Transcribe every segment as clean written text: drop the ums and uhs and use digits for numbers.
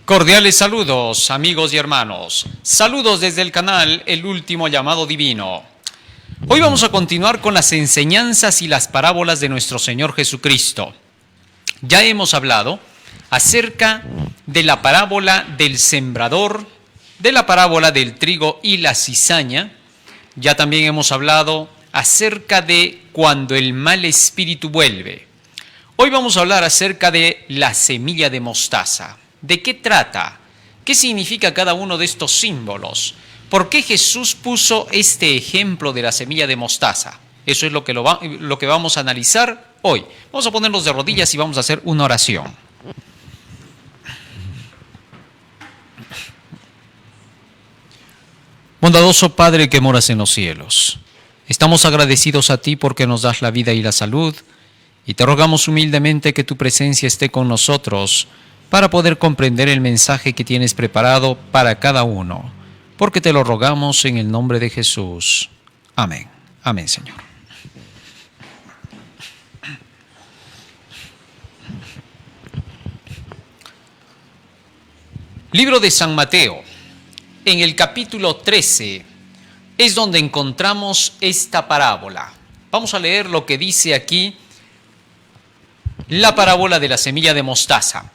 Cordiales saludos, amigos y hermanos. Saludos desde el canal El Último Llamado Divino. Hoy vamos a continuar con las enseñanzas y las parábolas de nuestro Señor Jesucristo. Ya hemos hablado acerca de la parábola del sembrador, de la parábola del trigo y la cizaña. Ya también hemos hablado acerca de cuando el mal espíritu vuelve. Hoy vamos a hablar acerca de la semilla de mostaza. ¿De qué trata? ¿Qué significa cada uno de estos símbolos? ¿Por qué Jesús puso este ejemplo de la semilla de mostaza? Eso es lo que vamos a analizar hoy. Vamos a ponernos de rodillas y vamos a hacer una oración. Bondadoso Padre que moras en los cielos, estamos agradecidos a ti porque nos das la vida y la salud, y te rogamos humildemente que tu presencia esté con nosotros para poder comprender el mensaje que tienes preparado para cada uno, porque te lo rogamos en el nombre de Jesús. Amén. Amén, Señor. Libro de San Mateo, en el capítulo 13, es donde encontramos esta parábola. Vamos a leer lo que dice aquí la parábola de la semilla de mostaza.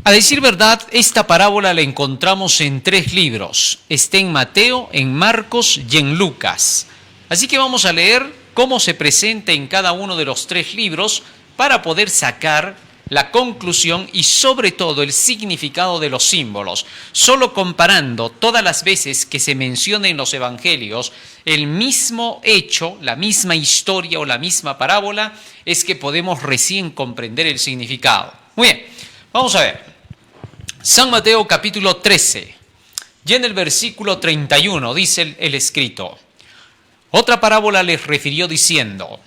A decir verdad, esta parábola la encontramos en 3 libros. Está en Mateo, en Marcos y en Lucas. Así que vamos a leer cómo se presenta en cada uno de los 3 libros para poder sacar la conclusión y sobre todo el significado de los símbolos. Solo comparando todas las veces que se menciona en los evangelios el mismo hecho, la misma historia o la misma parábola, es que podemos recién comprender el significado. Muy bien, vamos a ver. San Mateo capítulo 13, y en el versículo 31 dice el escrito: otra parábola les refirió diciendo: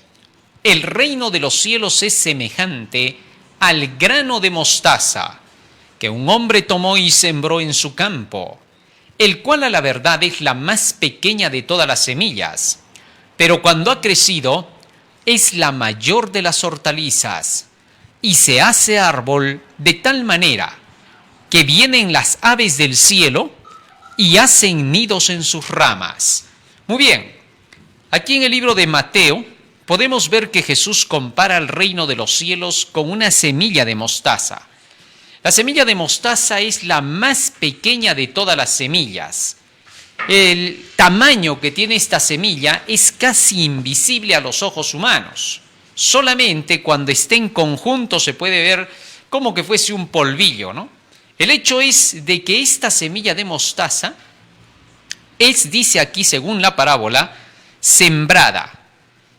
el reino de los cielos es semejante al grano de mostaza que un hombre tomó y sembró en su campo, el cual a la verdad es la más pequeña de todas las semillas, pero cuando ha crecido es la mayor de las hortalizas y se hace árbol de tal manera que vienen las aves del cielo y hacen nidos en sus ramas. Muy bien, aquí en el libro de Mateo podemos ver que Jesús compara el reino de los cielos con una semilla de mostaza. La semilla de mostaza es la más pequeña de todas las semillas. El tamaño que tiene esta semilla es casi invisible a los ojos humanos. Solamente cuando esté en conjunto se puede ver como que fuese un polvillo, ¿no? El hecho es de que esta semilla de mostaza es, dice aquí según la parábola, sembrada.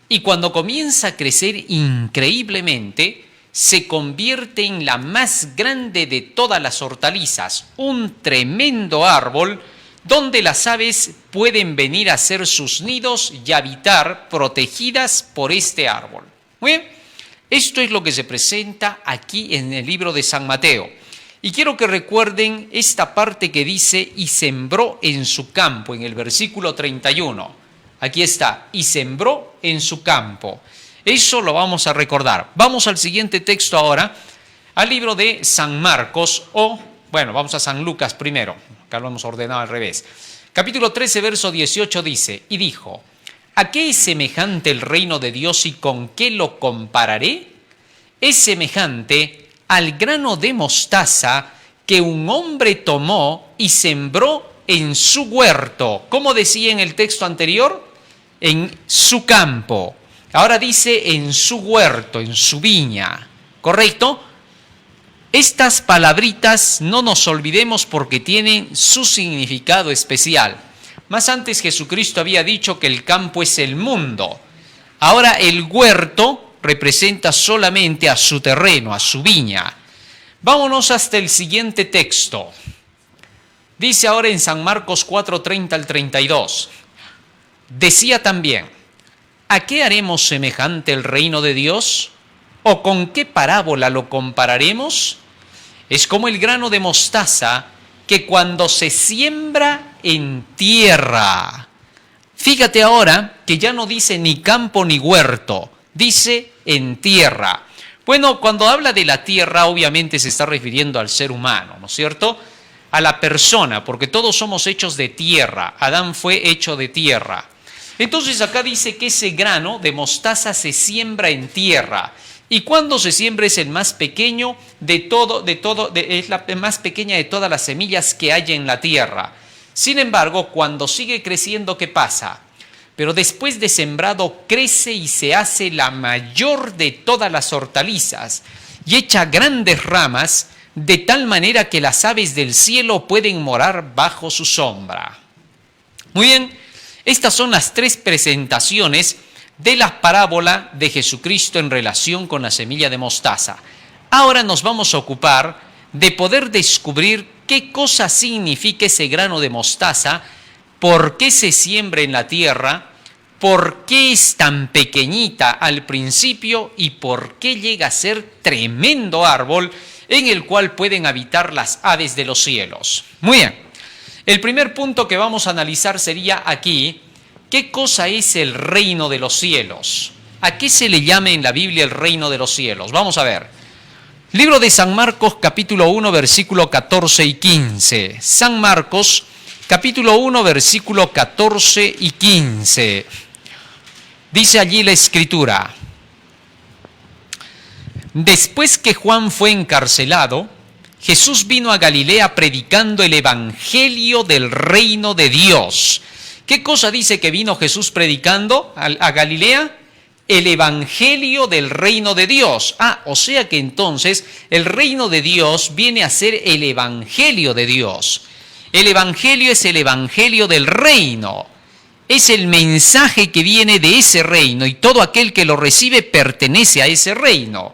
Y cuando comienza a crecer increíblemente, se convierte en la más grande de todas las hortalizas, un tremendo árbol donde las aves pueden venir a hacer sus nidos y habitar protegidas por este árbol. Muy bien, esto es lo que se presenta aquí en el libro de San Mateo. Y quiero que recuerden esta parte que dice: y sembró en su campo, en el versículo 31. Aquí está, y sembró en su campo. Eso lo vamos a recordar. Vamos al siguiente texto ahora, al libro de San Marcos, vamos a San Lucas primero. Acá lo hemos ordenado al revés. Capítulo 13, verso 18 dice: y dijo: ¿a qué es semejante el reino de Dios y con qué lo compararé? Es semejante al grano de mostaza que un hombre tomó y sembró en su huerto. ¿Cómo decía en el texto anterior? En su campo. Ahora dice en su huerto, en su viña. ¿Correcto? Estas palabritas no nos olvidemos porque tienen su significado especial. Más antes Jesucristo había dicho que el campo es el mundo. Ahora el huerto representa solamente a su terreno, a su viña. Vámonos hasta el siguiente texto. Dice ahora en San Marcos 4:30 al 32. Decía también: ¿a qué haremos semejante el reino de Dios? ¿O con qué parábola lo compararemos? Es como el grano de mostaza que cuando se siembra en tierra. Fíjate ahora que ya no dice ni campo ni huerto, dice en tierra. Bueno, cuando habla de la tierra, obviamente se está refiriendo al ser humano, ¿no es cierto? A la persona, porque todos somos hechos de tierra. Adán fue hecho de tierra. Entonces acá dice que ese grano de mostaza se siembra en tierra. Y cuando se siembra es el más pequeño es la más pequeña de todas las semillas que hay en la tierra. Sin embargo, cuando sigue creciendo, ¿qué pasa? Pero después de sembrado crece y se hace la mayor de todas las hortalizas y echa grandes ramas de tal manera que las aves del cielo pueden morar bajo su sombra. Muy bien, estas son las tres presentaciones de la parábola de Jesucristo en relación con la semilla de mostaza. Ahora nos vamos a ocupar de poder descubrir qué cosa significa ese grano de mostaza, por qué se siembra en la tierra, por qué es tan pequeñita al principio y por qué llega a ser tremendo árbol en el cual pueden habitar las aves de los cielos. Muy bien, el primer punto que vamos a analizar sería aquí, ¿qué cosa es el reino de los cielos? ¿A qué se le llama en la Biblia el reino de los cielos? Vamos a ver. Libro de San Marcos, capítulo 1, versículo 14 y 15. San Marcos, capítulo 1, versículo 14 y 15. Dice allí la Escritura: después que Juan fue encarcelado, Jesús vino a Galilea predicando el evangelio del reino de Dios. ¿Qué cosa dice que vino Jesús predicando a Galilea? El evangelio del reino de Dios. O sea que entonces el reino de Dios viene a ser el evangelio de Dios. El evangelio es el evangelio del reino. Es el mensaje que viene de ese reino y todo aquel que lo recibe pertenece a ese reino.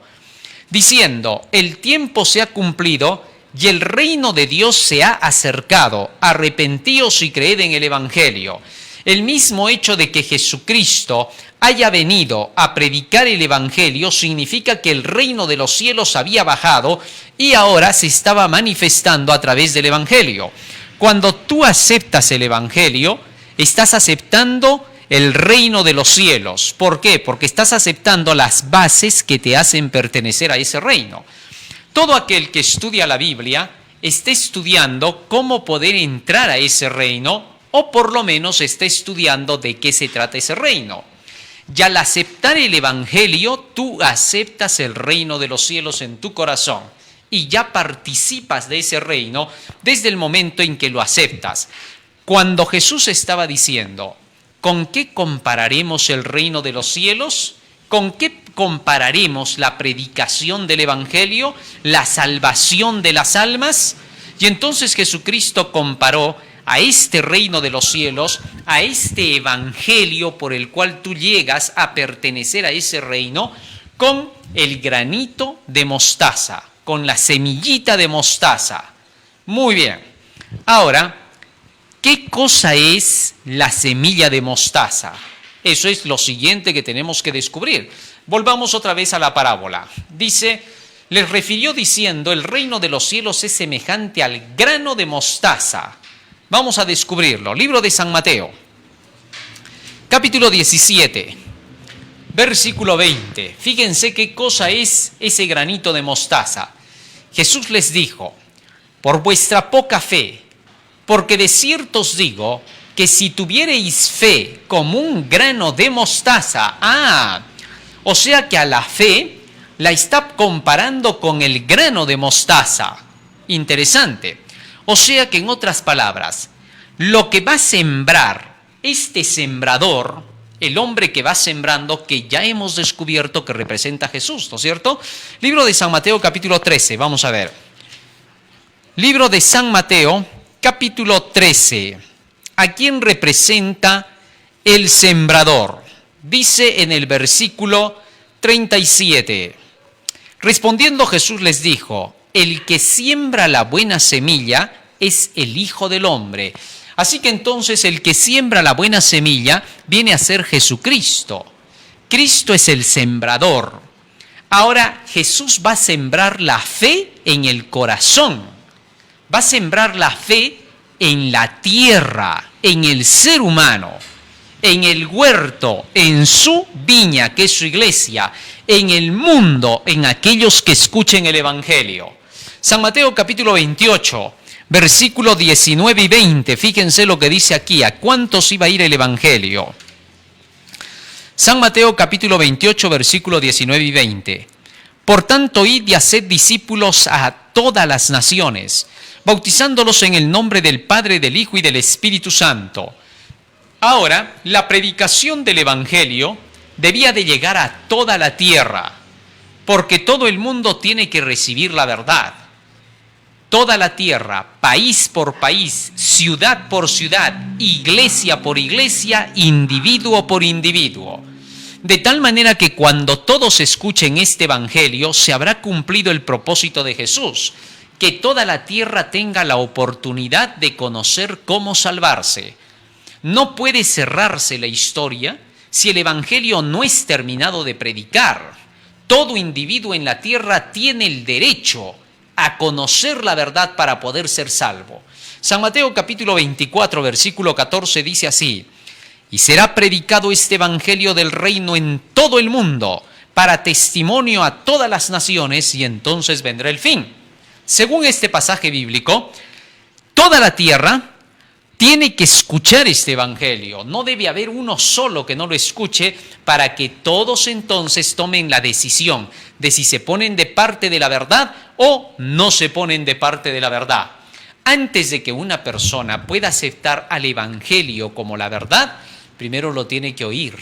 Diciendo, el tiempo se ha cumplido y el reino de Dios se ha acercado. Arrepentíos y creed en el evangelio. El mismo hecho de que Jesucristo haya venido a predicar el evangelio significa que el reino de los cielos había bajado y ahora se estaba manifestando a través del evangelio. Cuando tú aceptas el evangelio, estás aceptando el reino de los cielos. ¿Por qué? Porque estás aceptando las bases que te hacen pertenecer a ese reino. Todo aquel que estudia la Biblia está estudiando cómo poder entrar a ese reino, o por lo menos está estudiando de qué se trata ese reino. Y al aceptar el evangelio, tú aceptas el reino de los cielos en tu corazón y ya participas de ese reino desde el momento en que lo aceptas. Cuando Jesús estaba diciendo, ¿con qué compararemos el reino de los cielos? ¿Con qué compararemos la predicación del evangelio, la salvación de las almas? Y entonces Jesucristo comparó a este reino de los cielos, a este evangelio por el cual tú llegas a pertenecer a ese reino, con el granito de mostaza, con la semillita de mostaza. Muy bien. Ahora, ¿qué cosa es la semilla de mostaza? Eso es lo siguiente que tenemos que descubrir. Volvamos otra vez a la parábola. Dice, les refirió diciendo, el reino de los cielos es semejante al grano de mostaza. Vamos a descubrirlo. Libro de San Mateo, capítulo 17, versículo 20. Fíjense qué cosa es ese granito de mostaza. Jesús les dijo, por vuestra poca fe, porque de cierto os digo que si tuviereis fe como un grano de mostaza, o sea que a la fe la está comparando con el grano de mostaza. Interesante. O sea que en otras palabras, lo que va a sembrar este sembrador, el hombre que va sembrando, que ya hemos descubierto que representa a Jesús, ¿no es cierto? Libro de San Mateo, capítulo 13, vamos a ver. Libro de San Mateo, capítulo 13. ¿A quién representa el sembrador? Dice en el versículo 37. Respondiendo Jesús les dijo, el que siembra la buena semilla es el Hijo del Hombre. Así que entonces el que siembra la buena semilla viene a ser Jesucristo. Cristo es el sembrador. Ahora Jesús va a sembrar la fe en el corazón. Va a sembrar la fe en la tierra, en el ser humano, en el huerto, en su viña, que es su iglesia, en el mundo, en aquellos que escuchen el Evangelio. San Mateo capítulo 28, versículo 19 y 20. Fíjense lo que dice aquí. ¿A cuántos iba a ir el Evangelio? San Mateo capítulo 28, versículo 19 y 20. Por tanto, id y haced discípulos a todas las naciones, bautizándolos en el nombre del Padre, del Hijo y del Espíritu Santo. Ahora, la predicación del Evangelio debía de llegar a toda la tierra, porque todo el mundo tiene que recibir la verdad. Toda la tierra, país por país, ciudad por ciudad, iglesia por iglesia, individuo por individuo. De tal manera que cuando todos escuchen este Evangelio, se habrá cumplido el propósito de Jesús, que toda la tierra tenga la oportunidad de conocer cómo salvarse. No puede cerrarse la historia si el Evangelio no es terminado de predicar. Todo individuo en la tierra tiene el derecho a conocer la verdad para poder ser salvo. San Mateo capítulo 24, versículo 14 dice así: y será predicado este evangelio del reino en todo el mundo, para testimonio a todas las naciones, y entonces vendrá el fin. Según este pasaje bíblico, toda la tierra tiene que escuchar este evangelio. No debe haber uno solo que no lo escuche, para que todos entonces tomen la decisión de si se ponen de parte de la verdad o no se ponen de parte de la verdad. Antes de que una persona pueda aceptar al evangelio como la verdad, primero lo tiene que oír,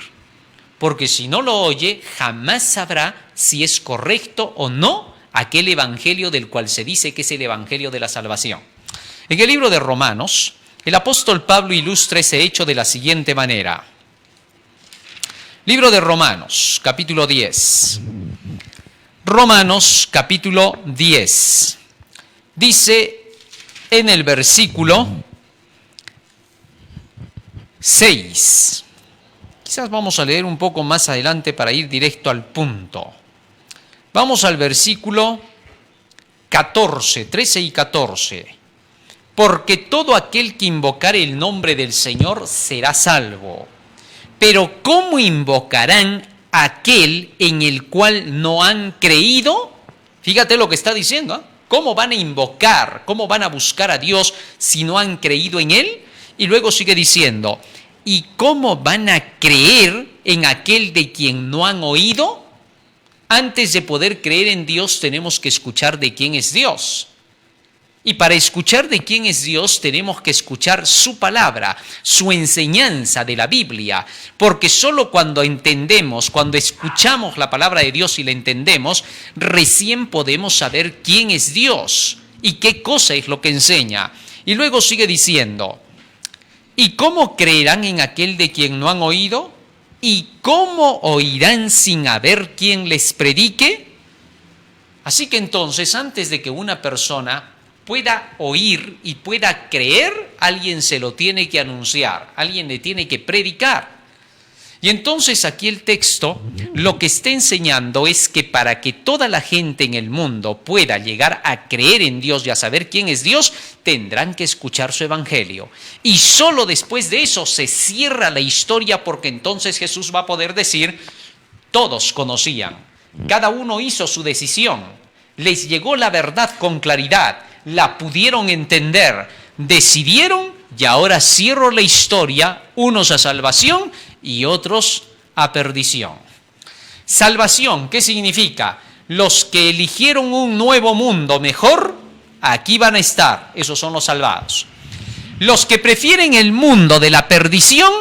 porque si no lo oye, jamás sabrá si es correcto o no aquel evangelio del cual se dice que es el evangelio de la salvación. En el libro de Romanos, el apóstol Pablo ilustra ese hecho de la siguiente manera. Libro de Romanos, capítulo 10. Romanos, capítulo 10. Dice en el versículo 6. Quizás vamos a leer un poco más adelante para ir directo al punto. Vamos al versículo 14, 13 y 14. Porque todo aquel que invocare el nombre del Señor será salvo. Pero ¿cómo invocarán a aquel en el cual no han creído? Fíjate lo que está diciendo, ¿eh? ¿Cómo van a invocar, cómo van a buscar a Dios si no han creído en Él? Y luego sigue diciendo, ¿y cómo van a creer en aquel de quien no han oído? Antes de poder creer en Dios tenemos que escuchar de quién es Dios. Y para escuchar de quién es Dios tenemos que escuchar su palabra, su enseñanza de la Biblia. Porque solo cuando entendemos, cuando escuchamos la palabra de Dios y la entendemos, recién podemos saber quién es Dios y qué cosa es lo que enseña. Y luego sigue diciendo, ¿y cómo creerán en aquel de quien no han oído? ¿Y cómo oirán sin haber quien les predique? Así que entonces, antes de que una persona pueda oír y pueda creer, alguien se lo tiene que anunciar, alguien le tiene que predicar. Y entonces aquí el texto lo que está enseñando es que para que toda la gente en el mundo pueda llegar a creer en Dios y a saber quién es Dios, tendrán que escuchar su evangelio. Y solo después de eso se cierra la historia, porque entonces Jesús va a poder decir, todos conocían, cada uno hizo su decisión, les llegó la verdad con claridad, la pudieron entender, decidieron y ahora cierro la historia, unos a salvación y otros a perdición. Salvación, ¿qué significa? Los que eligieron un nuevo mundo mejor, aquí van a estar, esos son los salvados. Los que prefieren el mundo de la perdición,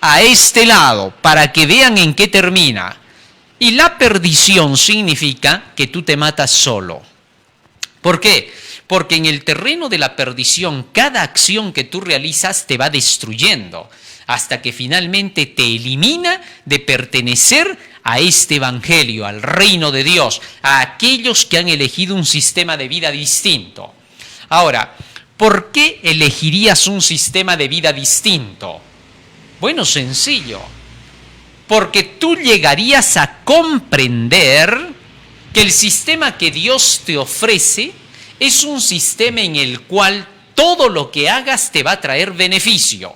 a este lado, para que vean en qué termina. Y la perdición significa que tú te matas solo. ¿Por qué? Porque en el terreno de la perdición, cada acción que tú realizas te va destruyendo, hasta que finalmente te elimina de pertenecer a este evangelio, al reino de Dios, a aquellos que han elegido un sistema de vida distinto. Ahora, ¿por qué elegirías un sistema de vida distinto? Bueno, sencillo. Porque tú llegarías a comprender que el sistema que Dios te ofrece es un sistema en el cual todo lo que hagas te va a traer beneficio.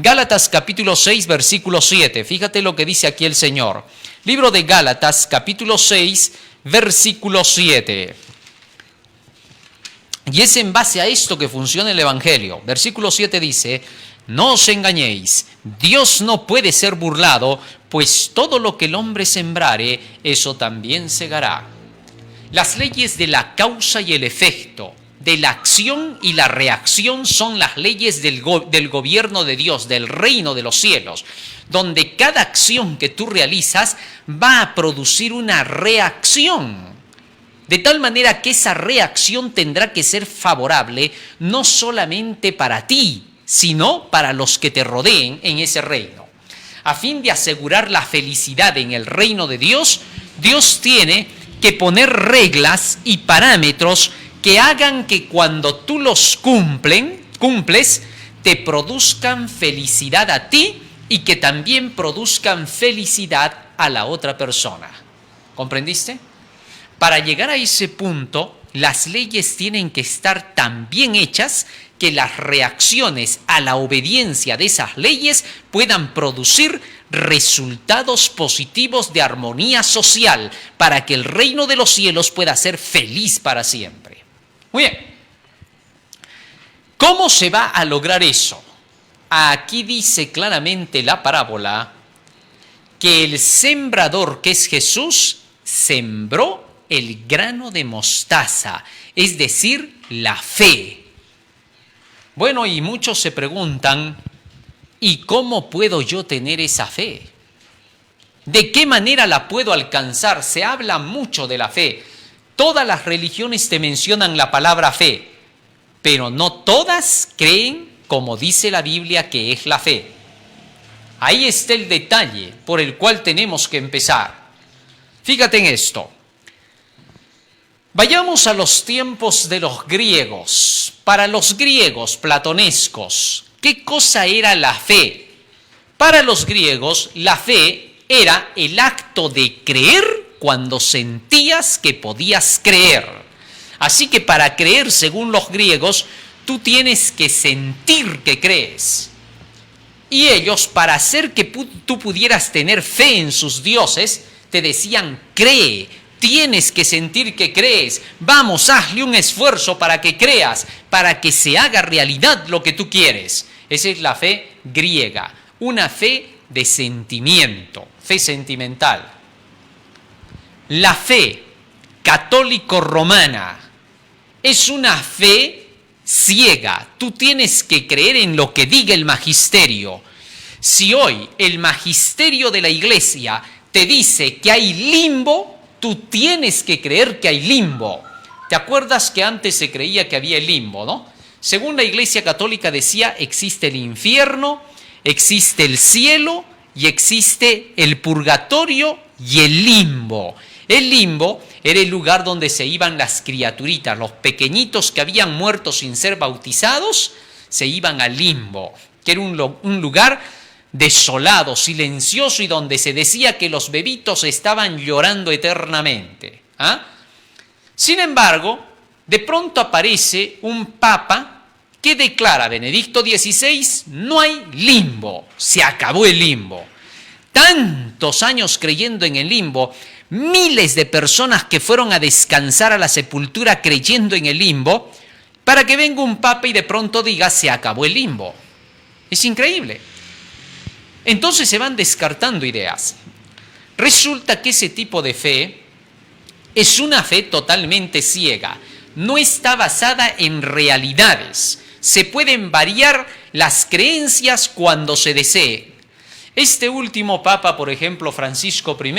Gálatas capítulo 6, versículo 7. Fíjate lo que dice aquí el Señor. Libro de Gálatas capítulo 6, versículo 7. Y es en base a esto que funciona el Evangelio. Versículo 7 dice: no os engañéis, Dios no puede ser burlado, pues todo lo que el hombre sembrare, eso también segará. Las leyes de la causa y el efecto, de la acción y la reacción, son las leyes del gobierno de Dios, del reino de los cielos, donde cada acción que tú realizas va a producir una reacción. De tal manera que esa reacción tendrá que ser favorable no solamente para ti, sino para los que te rodeen en ese reino. A fin de asegurar la felicidad en el reino de Dios, Dios tiene que poner reglas y parámetros que hagan que cuando tú los cumples, te produzcan felicidad a ti y que también produzcan felicidad a la otra persona. ¿Comprendiste? Para llegar a ese punto, las leyes tienen que estar tan bien hechas que las reacciones a la obediencia de esas leyes puedan producir resultados positivos de armonía social para que el reino de los cielos pueda ser feliz para siempre. Muy bien. ¿Cómo se va a lograr eso? Aquí dice claramente la parábola que el sembrador, que es Jesús, sembró el grano de mostaza, es decir, la fe. Bueno, y muchos se preguntan, ¿y cómo puedo yo tener esa fe? ¿De qué manera la puedo alcanzar? Se habla mucho de la fe. Todas las religiones te mencionan la palabra fe, pero no todas creen como dice la Biblia que es la fe. Ahí está el detalle por el cual tenemos que empezar. Fíjate en esto. Vayamos a los tiempos de los griegos. Para los griegos platonescos, ¿qué cosa era la fe? Para los griegos, la fe era el acto de creer cuando sentías que podías creer. Así que para creer, según los griegos, tú tienes que sentir que crees. Y ellos, para hacer que tú pudieras tener fe en sus dioses, te decían: cree. Tienes que sentir que crees. Vamos, hazle un esfuerzo para que creas, para que se haga realidad lo que tú quieres. Esa es la fe griega, una fe de sentimiento, fe sentimental. La fe católico-romana es una fe ciega. Tú tienes que creer en lo que diga el magisterio. Si hoy el magisterio de la iglesia te dice que hay limbo, tú tienes que creer que hay limbo. ¿Te acuerdas que antes se creía que había el limbo, no? Según la Iglesia Católica decía, existe el infierno, existe el cielo y existe el purgatorio y el limbo. El limbo era el lugar donde se iban las criaturitas, los pequeñitos que habían muerto sin ser bautizados, se iban al limbo, que era un lugar desolado, silencioso, y donde se decía que los bebitos estaban llorando eternamente. Sin embargo, de pronto aparece un papa que declara, Benedicto XVI, no hay limbo, se acabó el limbo. Tantos años creyendo en el limbo, miles de personas que fueron a descansar a la sepultura creyendo en el limbo, para que venga un papa y de pronto diga, se acabó el limbo. Es increíble. Entonces se van descartando ideas. Resulta que ese tipo de fe es una fe totalmente ciega. No está basada en realidades. Se pueden variar las creencias cuando se desee. Este último papa, por ejemplo, Francisco I,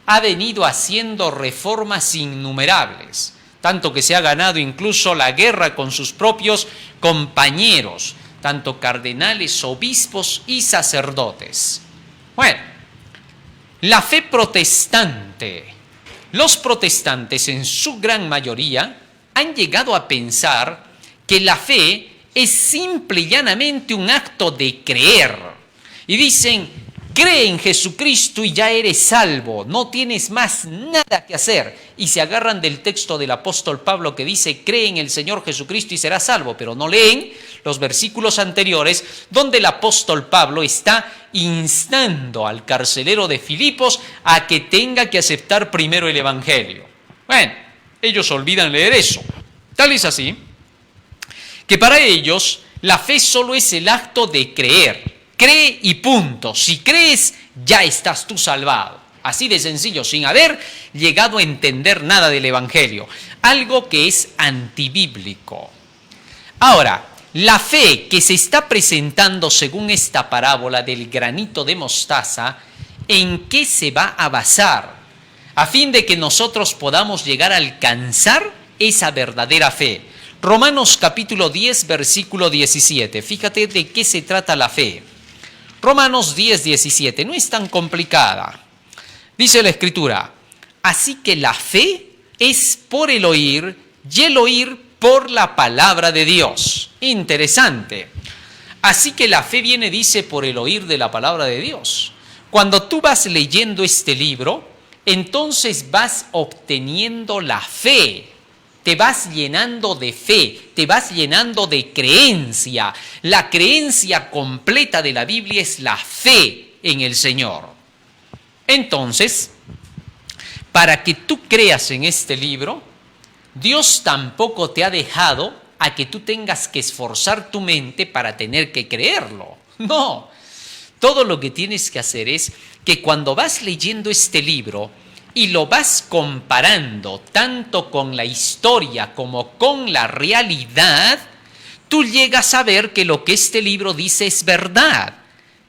ha venido haciendo reformas innumerables, tanto que se ha ganado incluso la guerra con sus propios compañeros, tanto cardenales, obispos y sacerdotes. Bueno, la fe protestante. Los protestantes, en su gran mayoría, han llegado a pensar que la fe es simple y llanamente un acto de creer. Y dicen, cree en Jesucristo y ya eres salvo, no tienes más nada que hacer. Y se agarran del texto del apóstol Pablo que dice, cree en el Señor Jesucristo y serás salvo, pero no leen los versículos anteriores donde el apóstol Pablo está instando al carcelero de Filipos a que tenga que aceptar primero el evangelio. Bueno, ellos olvidan leer eso. Tal es así que para ellos la fe solo es el acto de creer. Cree y punto. Si crees, ya estás tú salvado. Así de sencillo, sin haber llegado a entender nada del evangelio. Algo que es antibíblico. Ahora, la fe que se está presentando según esta parábola del granito de mostaza, ¿en qué se va a basar? A fin de que nosotros podamos llegar a alcanzar esa verdadera fe. Romanos capítulo 10, versículo 17. Fíjate de qué se trata la fe. Romanos 10, 17. No es tan complicada. Dice la Escritura, así que la fe es por el oír y el oír por la palabra de Dios. Interesante. Así que la fe viene, dice, por el oír de la palabra de Dios. Cuando tú vas leyendo este libro, entonces vas obteniendo la fe. Te vas llenando de fe, te vas llenando de creencia. La creencia completa de la Biblia es la fe en el Señor. Entonces, para que tú creas en este libro, Dios tampoco te ha dejado a que tú tengas que esforzar tu mente para tener que creerlo. No, todo lo que tienes que hacer es que cuando vas leyendo este libro y lo vas comparando tanto con la historia como con la realidad, tú llegas a ver que lo que este libro dice es verdad.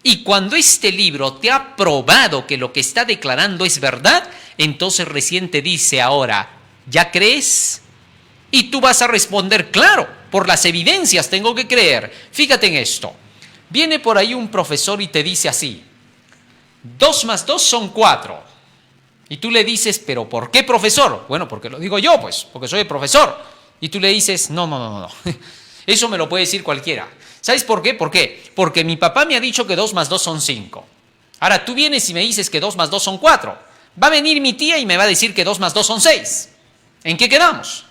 Y cuando este libro te ha probado que lo que está declarando es verdad, entonces recién te dice ahora, ¿ya crees? Y tú vas a responder, claro, por las evidencias tengo que creer. Fíjate en esto. Viene por ahí un profesor y te dice así, 2 más 2 son 4. Y tú le dices, ¿pero por qué, profesor? Bueno, porque lo digo yo, pues, porque soy el profesor. Y tú le dices, no. Eso me lo puede decir cualquiera. ¿Sabes por qué? ¿Por qué? Porque mi papá me ha dicho que 2 más 2 son 5. Ahora tú vienes y me dices que 2 más 2 son 4. Va a venir mi tía y me va a decir que 2 más 2 son 6. ¿En qué quedamos?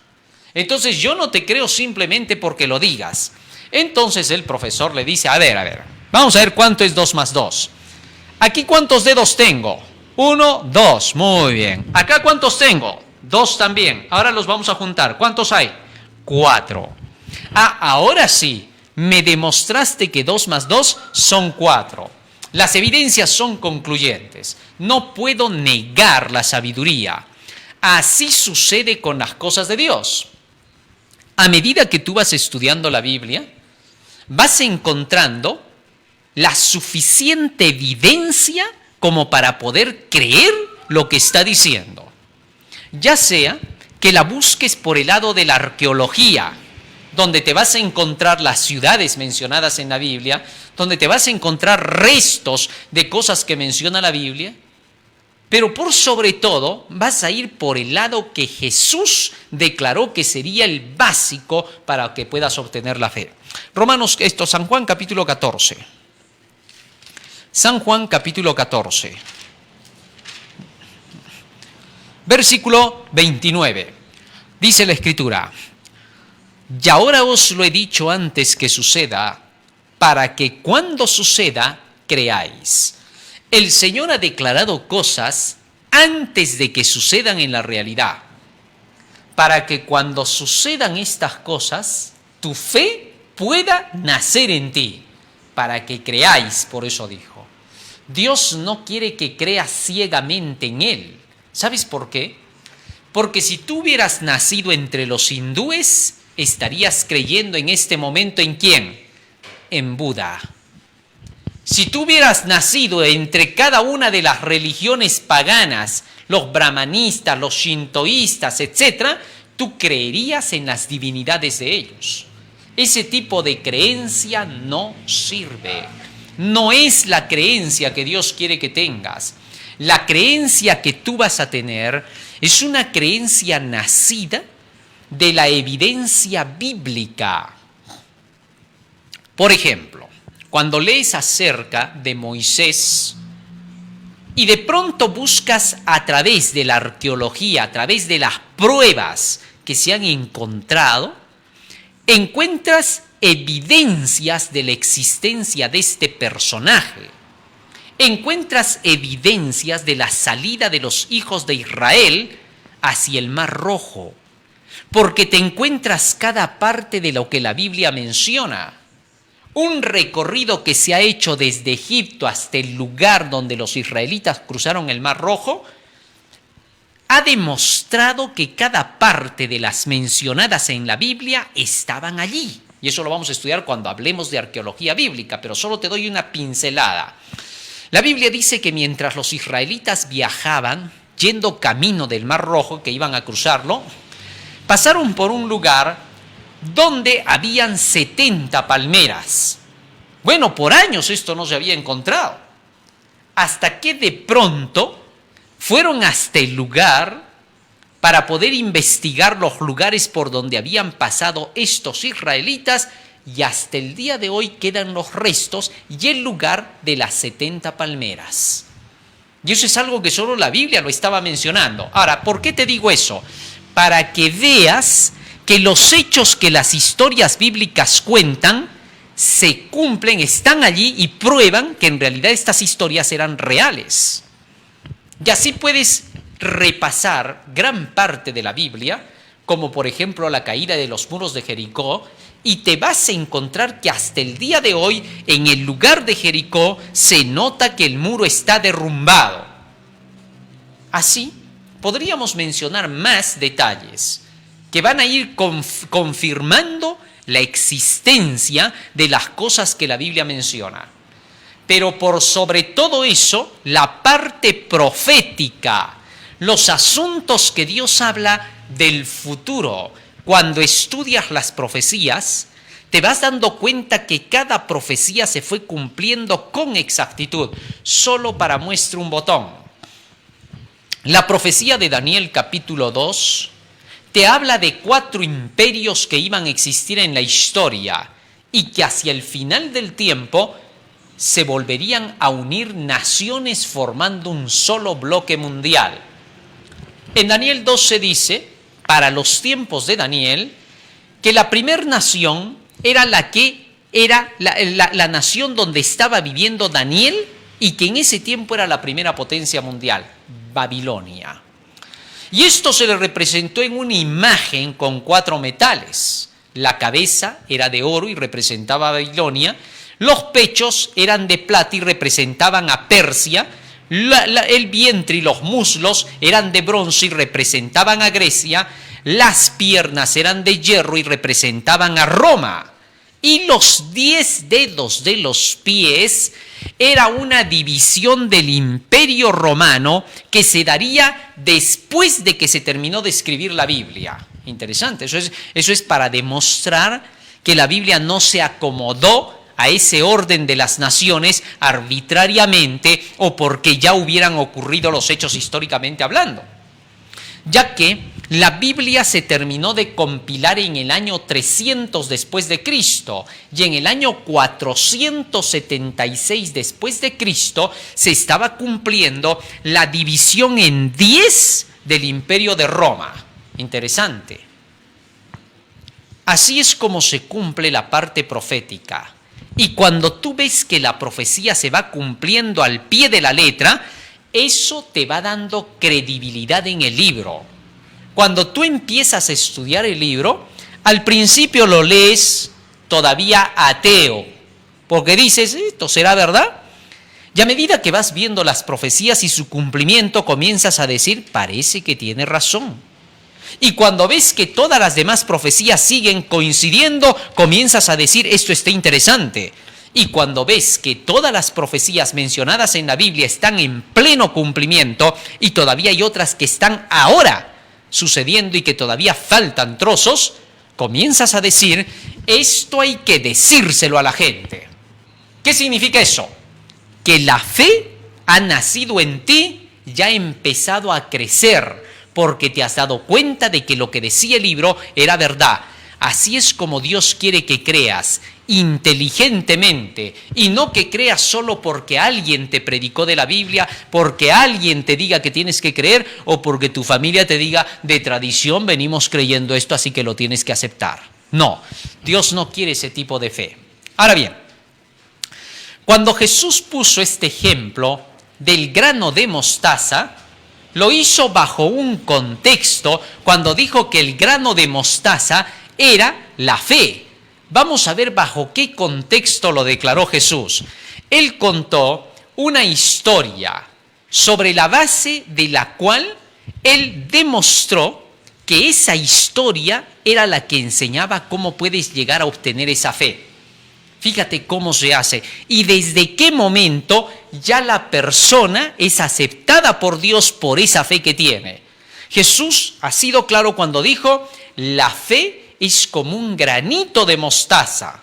Entonces yo no te creo simplemente porque lo digas. Entonces el profesor le dice, a ver, vamos a ver cuánto es 2 más 2. Aquí cuántos dedos tengo. 1, 2, muy bien. Acá cuántos tengo. 2 también. Ahora los vamos a juntar. ¿Cuántos hay? 4. Ahora sí, me demostraste que 2 más 2 son 4. Las evidencias son concluyentes. No puedo negar la sabiduría. Así sucede con las cosas de Dios. A medida que tú vas estudiando la Biblia, vas encontrando la suficiente evidencia como para poder creer lo que está diciendo. Ya sea que la busques por el lado de la arqueología, donde te vas a encontrar las ciudades mencionadas en la Biblia, donde te vas a encontrar restos de cosas que menciona la Biblia, pero por sobre todo vas a ir por el lado que Jesús declaró que sería el básico para que puedas obtener la fe. San Juan capítulo 14. San Juan capítulo 14. Versículo 29. Dice la Escritura, y ahora os lo he dicho antes que suceda, para que cuando suceda, creáis. El Señor ha declarado cosas antes de que sucedan en la realidad, para que cuando sucedan estas cosas, tu fe pueda nacer en ti, para que creáis, por eso dijo. Dios no quiere que creas ciegamente en Él. ¿Sabes por qué? Porque si tú hubieras nacido entre los hindúes, estarías creyendo en este momento ¿en quién? En Buda. Si tú hubieras nacido entre cada una de las religiones paganas, los brahmanistas, los shintoístas, etc., tú creerías en las divinidades de ellos. Ese tipo de creencia no sirve. No es la creencia que Dios quiere que tengas. La creencia que tú vas a tener es una creencia nacida de la evidencia bíblica. Por ejemplo, cuando lees acerca de Moisés y de pronto buscas a través de la arqueología, a través de las pruebas que se han encontrado, encuentras evidencias de la existencia de este personaje. Encuentras evidencias de la salida de los hijos de Israel hacia el Mar Rojo, porque te encuentras cada parte de lo que la Biblia menciona. Un recorrido que se ha hecho desde Egipto hasta el lugar donde los israelitas cruzaron el Mar Rojo ha demostrado que cada parte de las mencionadas en la Biblia estaban allí. Y eso lo vamos a estudiar cuando hablemos de arqueología bíblica, pero solo te doy una pincelada. La Biblia dice que mientras los israelitas viajaban, yendo camino del Mar Rojo, que iban a cruzarlo, pasaron por un lugar donde habían 70 palmeras. Bueno, por años esto no se había encontrado. Hasta que de pronto fueron hasta el lugar para poder investigar los lugares por donde habían pasado estos israelitas, y hasta el día de hoy quedan los restos y el lugar de las 70 palmeras. Y eso es algo que solo la Biblia lo estaba mencionando. Ahora, ¿por qué te digo eso? Para que veas que los hechos que las historias bíblicas cuentan se cumplen, están allí y prueban que en realidad estas historias eran reales. Y así puedes repasar gran parte de la Biblia, como por ejemplo la caída de los muros de Jericó, y te vas a encontrar que hasta el día de hoy en el lugar de Jericó se nota que el muro está derrumbado. Así podríamos mencionar más detalles que van a ir confirmando la existencia de las cosas que la Biblia menciona. Pero por sobre todo eso, la parte profética, los asuntos que Dios habla del futuro. Cuando estudias las profecías, te vas dando cuenta que cada profecía se fue cumpliendo con exactitud. Solo para muestra un botón. La profecía de Daniel capítulo 2 te habla de 4 imperios que iban a existir en la historia y que hacia el final del tiempo se volverían a unir naciones formando un solo bloque mundial. En Daniel 2 se dice, para los tiempos de Daniel, que la primera nación era la nación donde estaba viviendo Daniel y que en ese tiempo era la primera potencia mundial, Babilonia. Y esto se le representó en una imagen con 4 metales. La cabeza era de oro y representaba a Babilonia, los pechos eran de plata y representaban a Persia, el vientre y los muslos eran de bronce y representaban a Grecia, las piernas eran de hierro y representaban a Roma, y los 10 dedos de los pies era una división del Imperio Romano que se daría después de que se terminó de escribir la Biblia. Interesante, eso es para demostrar que la Biblia no se acomodó a ese orden de las naciones arbitrariamente o porque ya hubieran ocurrido los hechos históricamente hablando, ya que la Biblia se terminó de compilar en el año 300 después de Cristo y en el año 476 después de Cristo se estaba cumpliendo la división en 10 del Imperio de Roma. Interesante. Así es como se cumple la parte profética. Y cuando tú ves que la profecía se va cumpliendo al pie de la letra, eso te va dando credibilidad en el libro. Cuando tú empiezas a estudiar el libro, al principio lo lees todavía ateo, porque dices, ¿esto será verdad? Y a medida que vas viendo las profecías y su cumplimiento, comienzas a decir, parece que tiene razón. Y cuando ves que todas las demás profecías siguen coincidiendo, comienzas a decir, esto está interesante. Y cuando ves que todas las profecías mencionadas en la Biblia están en pleno cumplimiento y todavía hay otras que están ahora sucediendo y que todavía faltan trozos, comienzas a decir, esto hay que decírselo a la gente. ¿Qué significa eso? Que la fe ha nacido en ti y ha empezado a crecer, porque te has dado cuenta de que lo que decía el libro era verdad. Así es como Dios quiere que creas, inteligentemente, y no que creas solo porque alguien te predicó de la Biblia, porque alguien te diga que tienes que creer, o porque tu familia te diga, de tradición venimos creyendo esto, así que lo tienes que aceptar. No, Dios no quiere ese tipo de fe. Ahora bien, cuando Jesús puso este ejemplo del grano de mostaza, lo hizo bajo un contexto cuando dijo que el grano de mostaza era la fe. Vamos a ver bajo qué contexto lo declaró Jesús. Él contó una historia sobre la base de la cual él demostró que esa historia era la que enseñaba cómo puedes llegar a obtener esa fe. Fíjate cómo se hace y desde qué momento ya la persona es aceptada por Dios por esa fe que tiene. Jesús ha sido claro cuando dijo, la fe es como un granito de mostaza.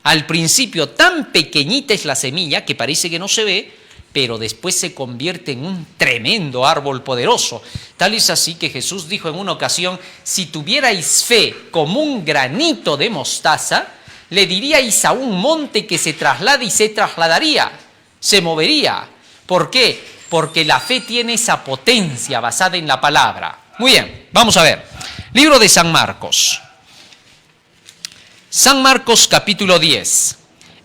Al principio tan pequeñita es la semilla que parece que no se ve, pero después se convierte en un tremendo árbol poderoso. Tal es así que Jesús dijo en una ocasión, si tuvierais fe como un granito de mostaza, le diríais a un monte que se traslade y se trasladaría, se movería. ¿Por qué? Porque la fe tiene esa potencia basada en la palabra. Muy bien, vamos a ver. Libro de San Marcos. San Marcos capítulo 10.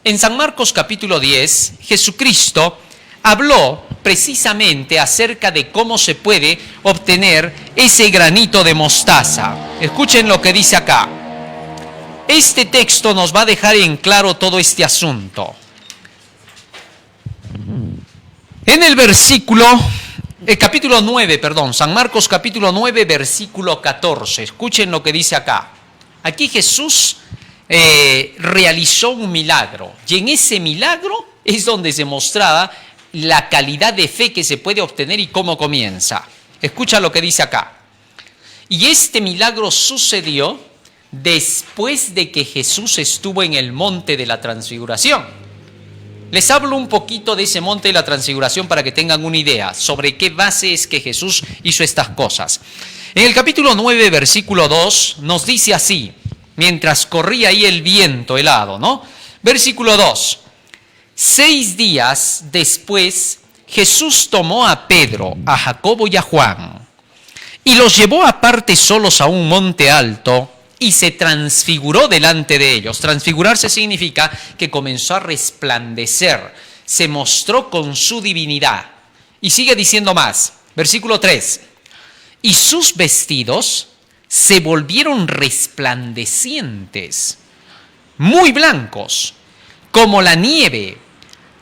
En San Marcos capítulo 10, Jesucristo habló precisamente acerca de cómo se puede obtener ese granito de mostaza. Escuchen lo que dice acá. Este texto nos va a dejar en claro todo este asunto. En el capítulo 9, San Marcos capítulo 9, versículo 14. Escuchen lo que dice acá. Aquí Jesús realizó un milagro y en ese milagro es donde se mostraba la calidad de fe que se puede obtener y cómo comienza. Escucha lo que dice acá. Y este milagro sucedió después de que Jesús estuvo en el monte de la transfiguración. Les hablo un poquito de ese monte de la transfiguración para que tengan una idea sobre qué base es que Jesús hizo estas cosas. En el capítulo 9, versículo 2, nos dice así, mientras corría ahí el viento helado, ¿no? Versículo 2. 6 días después, Jesús tomó a Pedro, a Jacobo y a Juan, y los llevó aparte solos a un monte alto, y se transfiguró delante de ellos. Transfigurarse significa que comenzó a resplandecer, se mostró con su divinidad. Y sigue diciendo más, versículo 3. Y sus vestidos se volvieron resplandecientes, muy blancos, como la nieve,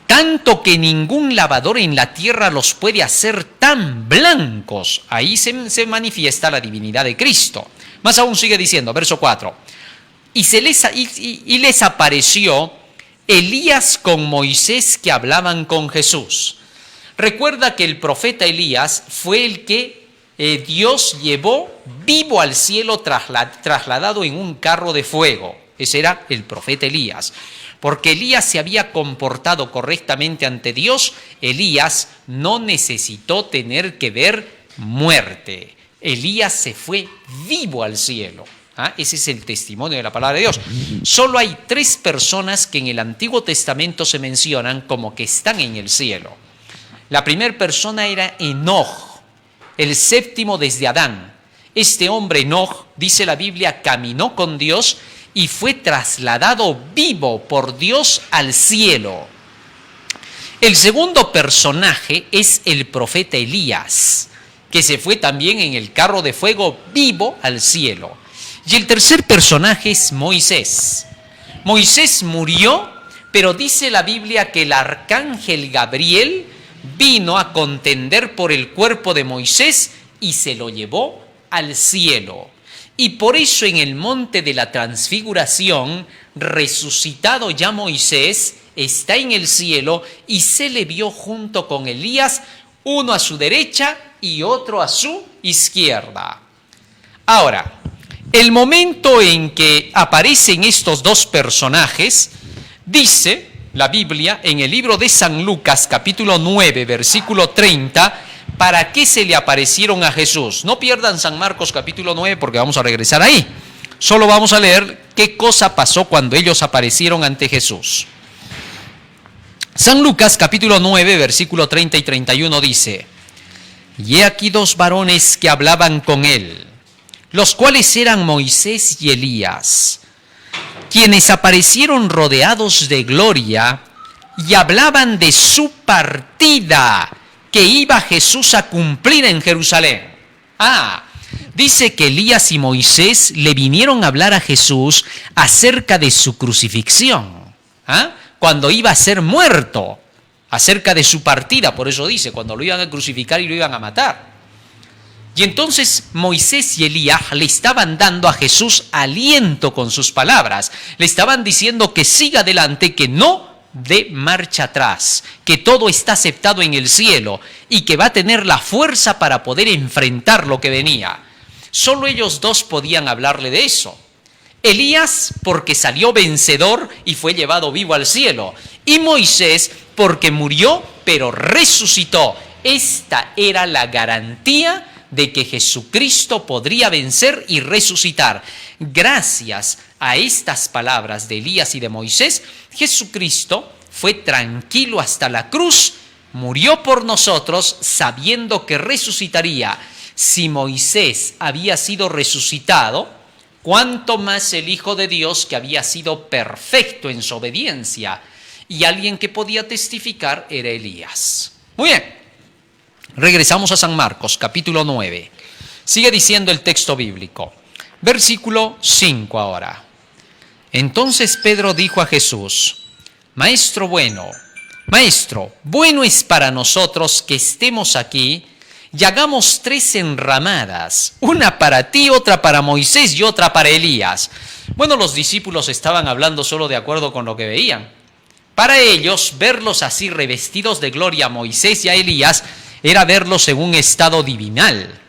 tanto que ningún lavador en la tierra los puede hacer tan blancos. Ahí se manifiesta la divinidad de Cristo. Más aún sigue diciendo, verso 4, y les apareció Elías con Moisés que hablaban con Jesús. Recuerda que el profeta Elías fue el que Dios llevó vivo al cielo trasladado en un carro de fuego. Ese era el profeta Elías. Porque Elías se había comportado correctamente ante Dios, Elías no necesitó tener que ver muerte. Elías se fue vivo al cielo. Ese es el testimonio de la palabra de Dios. Solo hay 3 personas que en el Antiguo Testamento se mencionan como que están en el cielo. La primera persona era Enoch, el 7º desde Adán. Este hombre Enoch, dice la Biblia, caminó con Dios y fue trasladado vivo por Dios al cielo. El segundo personaje es el profeta Elías, que se fue también en el carro de fuego vivo al cielo. Y el tercer personaje es Moisés. Moisés murió, pero dice la Biblia que el arcángel Gabriel vino a contender por el cuerpo de Moisés y se lo llevó al cielo. Y por eso en el monte de la transfiguración, resucitado ya Moisés, está en el cielo y se le vio junto con Elías, uno a su derecha y otro a su izquierda. Ahora, el momento en que aparecen estos 2 personajes, dice la Biblia en el libro de San Lucas, capítulo 9, versículo 30, ¿para qué se le aparecieron a Jesús? No pierdan San Marcos, capítulo 9, porque vamos a regresar ahí. Solo vamos a leer qué cosa pasó cuando ellos aparecieron ante Jesús. San Lucas capítulo 9, versículo 30 y 31 dice: y he aquí dos varones que hablaban con él, los cuales eran Moisés y Elías, quienes aparecieron rodeados de gloria y hablaban de su partida que iba Jesús a cumplir en Jerusalén. Dice que Elías y Moisés le vinieron a hablar a Jesús acerca de su crucifixión, cuando iba a ser muerto, acerca de su partida, por eso dice, cuando lo iban a crucificar y lo iban a matar. Y entonces Moisés y Elías le estaban dando a Jesús aliento con sus palabras, le estaban diciendo que siga adelante, que no dé marcha atrás, que todo está aceptado en el cielo y que va a tener la fuerza para poder enfrentar lo que venía. Solo ellos dos podían hablarle de eso. Elías porque salió vencedor y fue llevado vivo al cielo, y Moisés porque murió pero resucitó. Esta era la garantía de que Jesucristo podría vencer y resucitar. Gracias a estas palabras de Elías y de Moisés, Jesucristo fue tranquilo hasta la cruz, murió por nosotros sabiendo que resucitaría. Si Moisés había sido resucitado, ¿cuánto más el Hijo de Dios, que había sido perfecto en su obediencia? Y alguien que podía testificar era Elías. Muy bien, regresamos a San Marcos, capítulo 9. Sigue diciendo el texto bíblico. Versículo 5 ahora. Entonces Pedro dijo a Jesús: Maestro, bueno es para nosotros que estemos aquí y hagamos 3 enramadas, una para ti, otra para Moisés y otra para Elías. Bueno, los discípulos estaban hablando solo de acuerdo con lo que veían. Para ellos, verlos así revestidos de gloria a Moisés y a Elías era verlos en un estado divinal.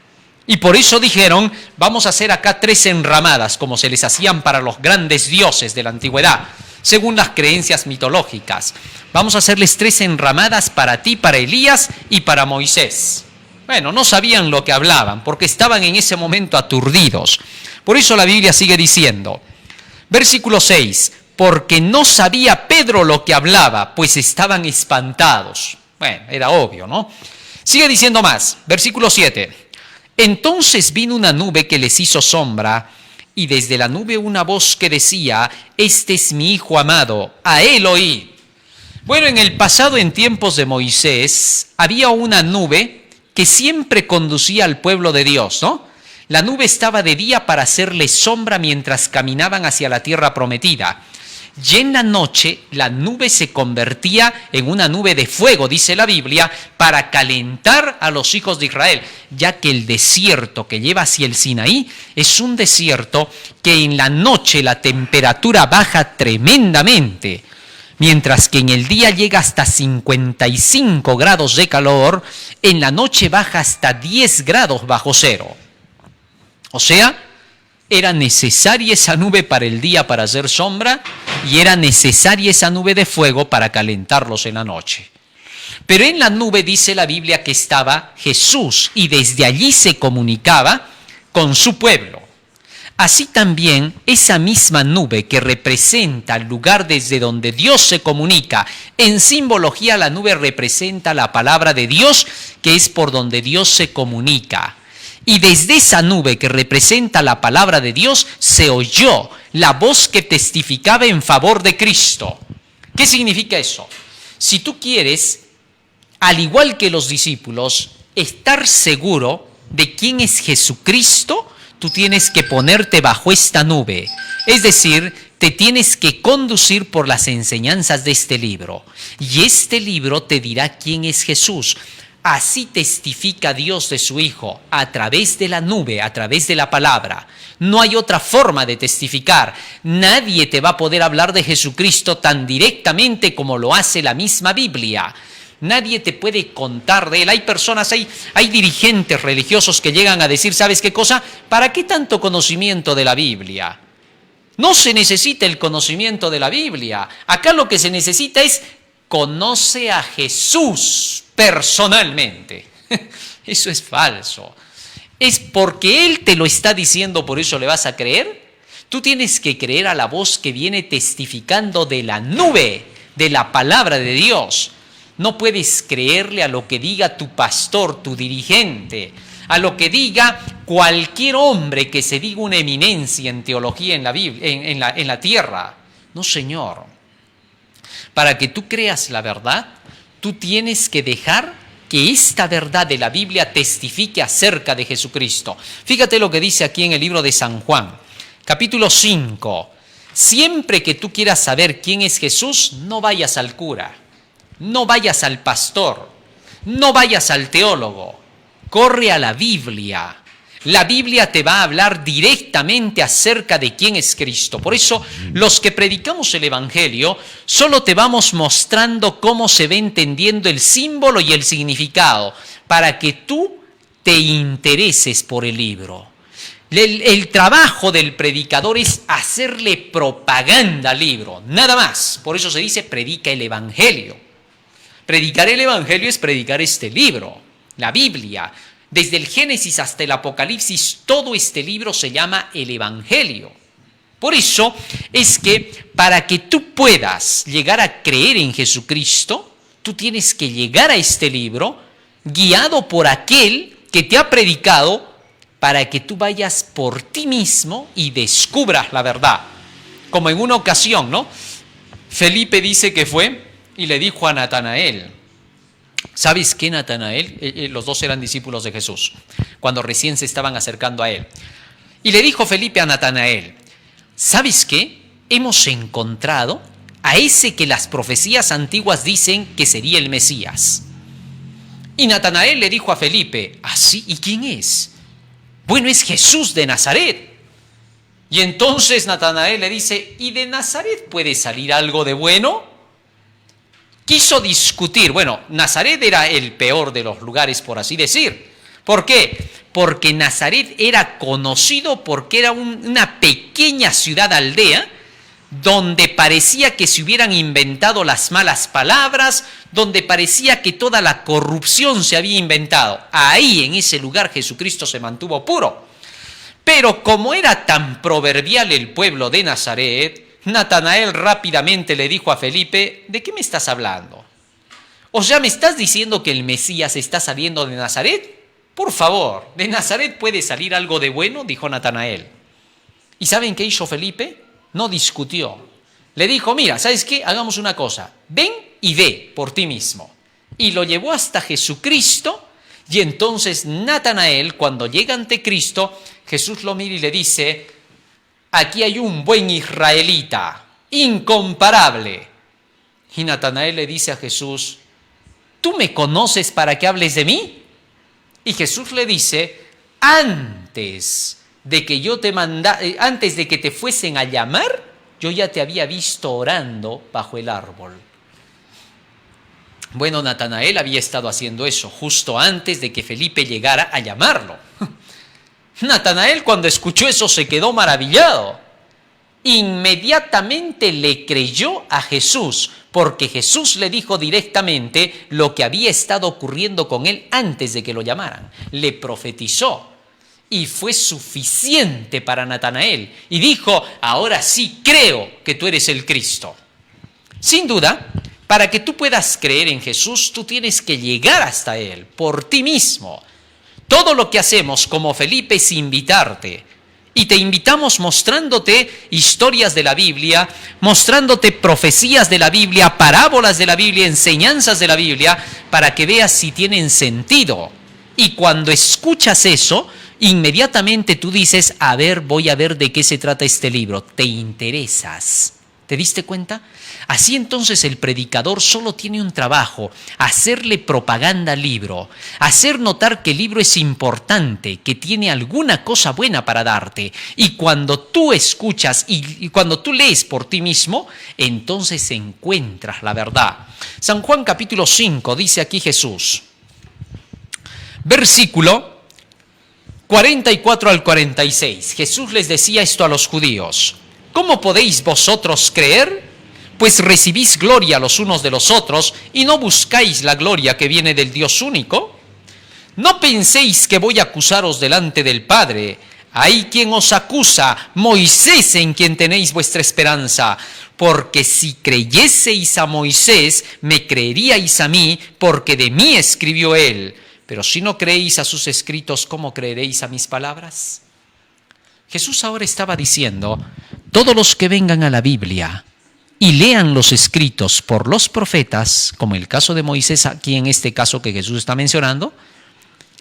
Y por eso dijeron: vamos a hacer acá 3 enramadas, como se les hacían para los grandes dioses de la antigüedad, según las creencias mitológicas. Vamos a hacerles 3 enramadas para ti, para Elías y para Moisés. Bueno, no sabían lo que hablaban, porque estaban en ese momento aturdidos. Por eso la Biblia sigue diciendo, versículo 6, porque no sabía Pedro lo que hablaba, pues estaban espantados. Bueno, era obvio, ¿no? Sigue diciendo más, versículo 7. Entonces vino una nube que les hizo sombra, y desde la nube una voz que decía: este es mi Hijo amado, a él oíd. Bueno, en el pasado, en tiempos de Moisés, había una nube que siempre conducía al pueblo de Dios, ¿no? La nube estaba de día para hacerles sombra mientras caminaban hacia la tierra prometida. Y en la noche la nube se convertía en una nube de fuego, dice la Biblia, para calentar a los hijos de Israel, ya que el desierto que lleva hacia el Sinaí es un desierto que en la noche la temperatura baja tremendamente, mientras que en el día llega hasta 55 grados de calor, en la noche baja hasta 10 grados bajo cero. O sea, era necesaria esa nube para el día para hacer sombra y era necesaria esa nube de fuego para calentarlos en la noche. Pero en la nube dice la Biblia que estaba Jesús y desde allí se comunicaba con su pueblo. Así también esa misma nube que representa el lugar desde donde Dios se comunica, en simbología la nube representa la palabra de Dios, que es por donde Dios se comunica. Y desde esa nube que representa la palabra de Dios se oyó la voz que testificaba en favor de Cristo. ¿Qué significa eso? Si tú quieres, al igual que los discípulos, estar seguro de quién es Jesucristo, tú tienes que ponerte bajo esta nube. Es decir, te tienes que conducir por las enseñanzas de este libro. Y este libro te dirá quién es Jesús. Así testifica Dios de su Hijo, a través de la nube, a través de la palabra. No hay otra forma de testificar. Nadie te va a poder hablar de Jesucristo tan directamente como lo hace la misma Biblia. Nadie te puede contar de él. Hay personas, hay dirigentes religiosos que llegan a decir, ¿sabes qué cosa? ¿Para qué tanto conocimiento de la Biblia? No se necesita el conocimiento de la Biblia. Acá lo que se necesita es conoce a Jesús personalmente. Eso es falso. Es porque Él te lo está diciendo, por eso le vas a creer. Tú tienes que creer a la voz que viene testificando de la nube, de la palabra de Dios. No puedes creerle a lo que diga tu pastor, tu dirigente, a lo que diga cualquier hombre que se diga una eminencia en teología en la Biblia, en la tierra. No, Señor. Para que tú creas la verdad, tú tienes que dejar que esta verdad de la Biblia testifique acerca de Jesucristo. Fíjate lo que dice aquí en el libro de San Juan, capítulo 5. Siempre que tú quieras saber quién es Jesús, no vayas al cura, no vayas al pastor, no vayas al teólogo. Corre a la Biblia. La Biblia te va a hablar directamente acerca de quién es Cristo. Por eso, los que predicamos el Evangelio, solo te vamos mostrando cómo se va entendiendo el símbolo y el significado, para que tú te intereses por el libro. El trabajo del predicador es hacerle propaganda al libro, nada más. Por eso se dice, predica el Evangelio. Predicar el Evangelio es predicar este libro, la Biblia. Desde el Génesis hasta el Apocalipsis, todo este libro se llama el Evangelio. Por eso es que para que tú puedas llegar a creer en Jesucristo, tú tienes que llegar a este libro guiado por aquel que te ha predicado, para que tú vayas por ti mismo y descubras la verdad. Como en una ocasión, ¿no? Felipe dice que fue y le dijo a Natanael, ¿sabes qué, Natanael? Los dos eran discípulos de Jesús, cuando recién se estaban acercando a él. Y le dijo Felipe a Natanael, ¿sabes qué? Hemos encontrado a ese que las profecías antiguas dicen que sería el Mesías. Y Natanael le dijo a Felipe, ¿ah, sí? ¿Y quién es? Bueno, es Jesús de Nazaret. Y entonces Natanael le dice, ¿y de Nazaret puede salir algo de bueno? Quiso discutir. Bueno, Nazaret era el peor de los lugares, por así decir. ¿Por qué? Porque Nazaret era conocido porque era una pequeña ciudad aldea donde parecía que se hubieran inventado las malas palabras, donde parecía que toda la corrupción se había inventado. Ahí, en ese lugar, Jesucristo se mantuvo puro. Pero como era tan proverbial el pueblo de Nazaret, Natanael rápidamente le dijo a Felipe, ¿de qué me estás hablando? O sea, ¿me estás diciendo que el Mesías está saliendo de Nazaret? Por favor, ¿de Nazaret puede salir algo de bueno?, dijo Natanael. ¿Y saben qué hizo Felipe? No discutió. Le dijo, mira, ¿sabes qué? Hagamos una cosa. Ven y ve por ti mismo. Y lo llevó hasta Jesucristo. Y entonces Natanael, cuando llega ante Cristo, Jesús lo mira y le dice, aquí hay un buen israelita, incomparable. Y Natanael le dice a Jesús, ¿tú me conoces para que hables de mí? Y Jesús le dice, antes de que te fuesen a llamar, yo ya te había visto orando bajo el árbol. Bueno, Natanael había estado haciendo eso justo antes de que Felipe llegara a llamarlo. Natanael, cuando escuchó eso, se quedó maravillado. Inmediatamente le creyó a Jesús, porque Jesús le dijo directamente lo que había estado ocurriendo con él antes de que lo llamaran. Le profetizó. Y fue suficiente para Natanael. Y dijo, ahora sí creo que tú eres el Cristo. Sin duda, para que tú puedas creer en Jesús, tú tienes que llegar hasta Él por ti mismo. Todo lo que hacemos como Felipe es invitarte. Y te invitamos mostrándote historias de la Biblia, mostrándote profecías de la Biblia, parábolas de la Biblia, enseñanzas de la Biblia, para que veas si tienen sentido. Y cuando escuchas eso, inmediatamente tú dices, a ver, voy a ver de qué se trata este libro. Te interesas. ¿Te diste cuenta? Así entonces el predicador solo tiene un trabajo, hacerle propaganda al libro, hacer notar que el libro es importante, que tiene alguna cosa buena para darte. Y cuando tú escuchas y cuando tú lees por ti mismo, entonces encuentras la verdad. San Juan capítulo 5 dice aquí Jesús, versículo 44 al 46. Jesús les decía esto a los judíos. ¿Cómo podéis vosotros creer? Pues recibís gloria los unos de los otros y no buscáis la gloria que viene del Dios único. No penséis que voy a acusaros delante del Padre. Hay quien os acusa, Moisés en quien tenéis vuestra esperanza. Porque si creyeseis a Moisés, me creeríais a mí, porque de mí escribió él. Pero si no creéis a sus escritos, ¿cómo creeréis a mis palabras? Jesús ahora estaba diciendo, todos los que vengan a la Biblia y lean los escritos por los profetas, como el caso de Moisés, aquí en este caso que Jesús está mencionando,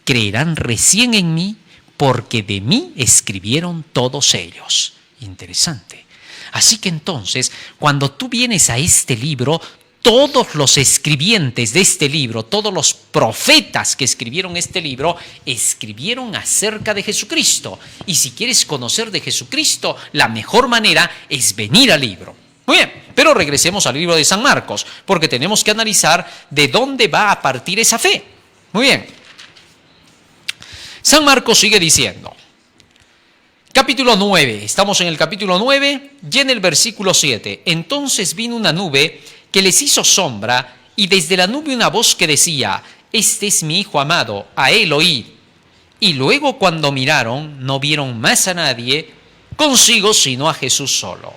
creerán recién en mí, porque de mí escribieron todos ellos. Interesante. Así que entonces, cuando tú vienes a este libro, todos los escribientes de este libro, todos los profetas que escribieron este libro, escribieron acerca de Jesucristo. Y si quieres conocer de Jesucristo, la mejor manera es venir al libro. Muy bien, pero regresemos al libro de San Marcos, porque tenemos que analizar de dónde va a partir esa fe. Muy bien. San Marcos sigue diciendo, capítulo 9, estamos en el capítulo 9 y en el versículo 7. Entonces vino una nube que les hizo sombra, y desde la nube una voz que decía, este es mi Hijo amado, a él oíd. Y luego cuando miraron, no vieron más a nadie consigo, sino a Jesús solo.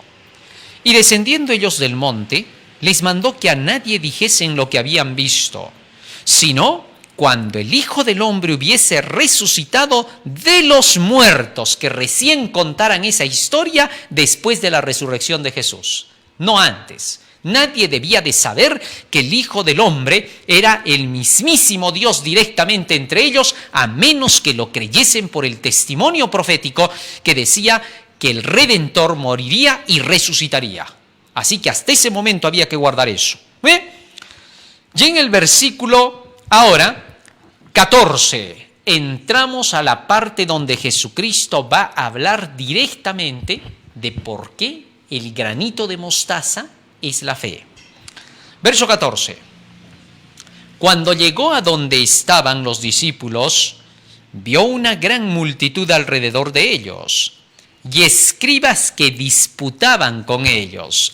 Y descendiendo ellos del monte, les mandó que a nadie dijesen lo que habían visto, sino cuando el Hijo del Hombre hubiese resucitado de los muertos, que recién contaran esa historia después de la resurrección de Jesús, no antes. Nadie debía de saber que el Hijo del Hombre era el mismísimo Dios directamente entre ellos, a menos que lo creyesen por el testimonio profético que decía que el Redentor moriría y resucitaría. Así que hasta ese momento había que guardar eso. ¿Ve? Y en el versículo ahora 14 entramos a la parte donde Jesucristo va a hablar directamente de por qué el granito de mostaza es la fe. Verso 14. Cuando llegó a donde estaban los discípulos, vio una gran multitud alrededor de ellos y escribas que disputaban con ellos.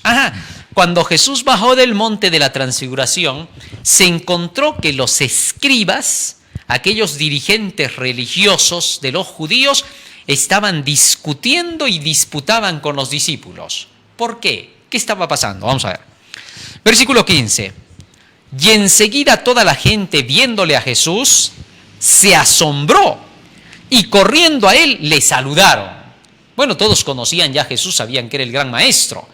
Cuando Jesús bajó del monte de la transfiguración, se encontró que los escribas, aquellos dirigentes religiosos de los judíos, estaban discutiendo y disputaban con los discípulos. ¿Por qué? ¿Qué estaba pasando? Vamos a ver. Versículo 15. Y enseguida toda la gente, viéndole a Jesús, se asombró y corriendo a él le saludaron. Bueno, todos conocían ya a Jesús, sabían que era el gran maestro.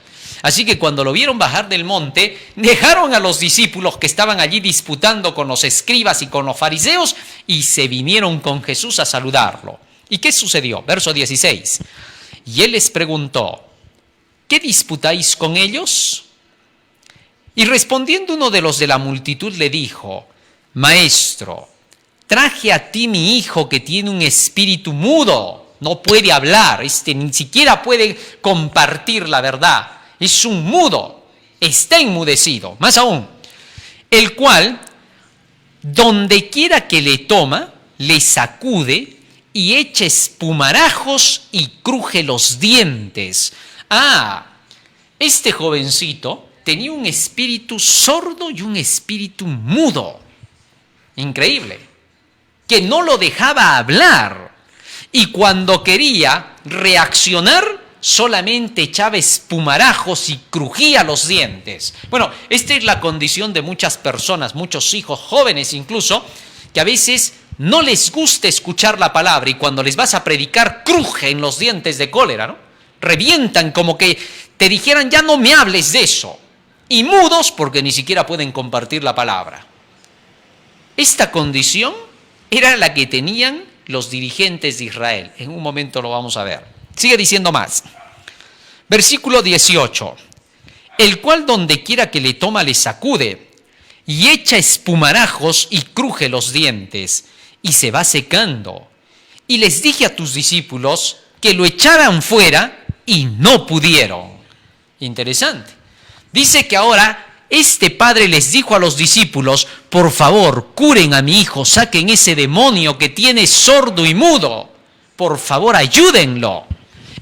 Así que cuando lo vieron bajar del monte, dejaron a los discípulos que estaban allí disputando con los escribas y con los fariseos y se vinieron con Jesús a saludarlo. ¿Y qué sucedió? Verso 16. Y él les preguntó, ¿qué disputáis con ellos? Y respondiendo uno de los de la multitud le dijo, Maestro, traje a ti mi hijo que tiene un espíritu mudo, no puede hablar, ni siquiera puede compartir la verdad, es un mudo, está enmudecido, más aún, el cual, donde quiera que le toma, le sacude y echa espumarajos y cruje los dientes. Este jovencito tenía un espíritu sordo y un espíritu mudo. Increíble. Que no lo dejaba hablar. Y cuando quería reaccionar, solamente echaba espumarajos y crujía los dientes. Bueno, esta es la condición de muchas personas, muchos hijos jóvenes incluso, que a veces no les gusta escuchar la palabra y cuando les vas a predicar, crujen los dientes de cólera, ¿no? Revientan como que te dijeran, ya no me hables de eso. Y mudos porque ni siquiera pueden compartir la palabra. Esta condición era la que tenían los dirigentes de Israel. En un momento lo vamos a ver. Sigue diciendo más. Versículo 18. El cual donde quiera que le toma le sacude y echa espumarajos y cruje los dientes y se va secando. Y les dije a tus discípulos que lo echaran fuera y no pudieron. Interesante. Dice que ahora este padre les dijo a los discípulos, por favor, curen a mi hijo, saquen ese demonio que tiene sordo y mudo. Por favor, ayúdenlo.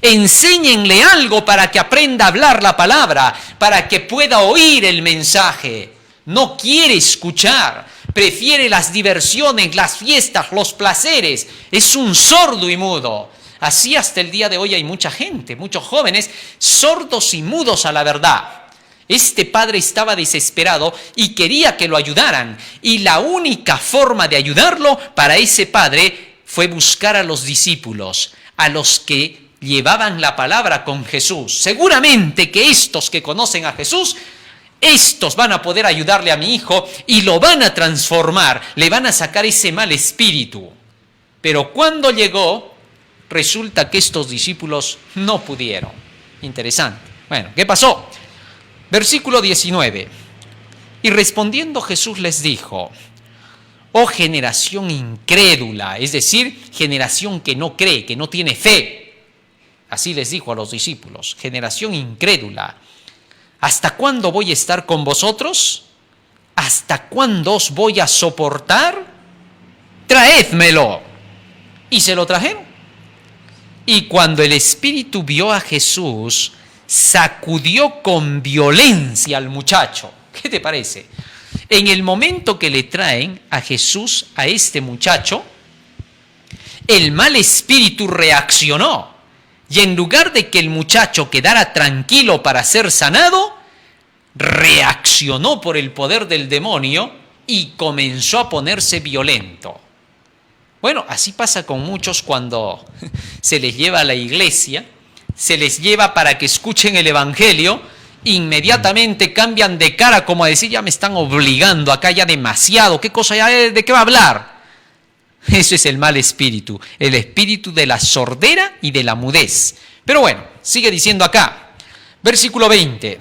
Enséñenle algo para que aprenda a hablar la palabra, para que pueda oír el mensaje. No quiere escuchar, prefiere las diversiones, las fiestas, los placeres. Es un sordo y mudo. Así hasta el día de hoy hay mucha gente, muchos jóvenes, sordos y mudos a la verdad. Este padre estaba desesperado y quería que lo ayudaran. Y la única forma de ayudarlo para ese padre fue buscar a los discípulos, a los que llevaban la palabra con Jesús. Seguramente que estos que conocen a Jesús, estos van a poder ayudarle a mi hijo y lo van a transformar, le van a sacar ese mal espíritu. Pero cuando llegó, resulta que estos discípulos no pudieron. Interesante. Bueno, ¿qué pasó? Versículo 19. Y respondiendo Jesús les dijo: oh generación incrédula, es decir, generación que no cree, que no tiene fe. Así les dijo a los discípulos: generación incrédula, ¿hasta cuándo voy a estar con vosotros? ¿Hasta cuándo os voy a soportar? Traédmelo. Y se lo trajeron. Y cuando el espíritu vio a Jesús, sacudió con violencia al muchacho. ¿Qué te parece? En el momento que le traen a Jesús, a este muchacho, el mal espíritu reaccionó. Y en lugar de que el muchacho quedara tranquilo para ser sanado, reaccionó por el poder del demonio y comenzó a ponerse violento. Bueno, así pasa con muchos cuando se les lleva a la iglesia, se les lleva para que escuchen el evangelio, inmediatamente cambian de cara como a decir: ya me están obligando, acá ya demasiado, ¿qué cosa ya es? ¿De qué va a hablar? Eso es el mal espíritu, el espíritu de la sordera y de la mudez. Pero bueno, sigue diciendo acá, versículo 20.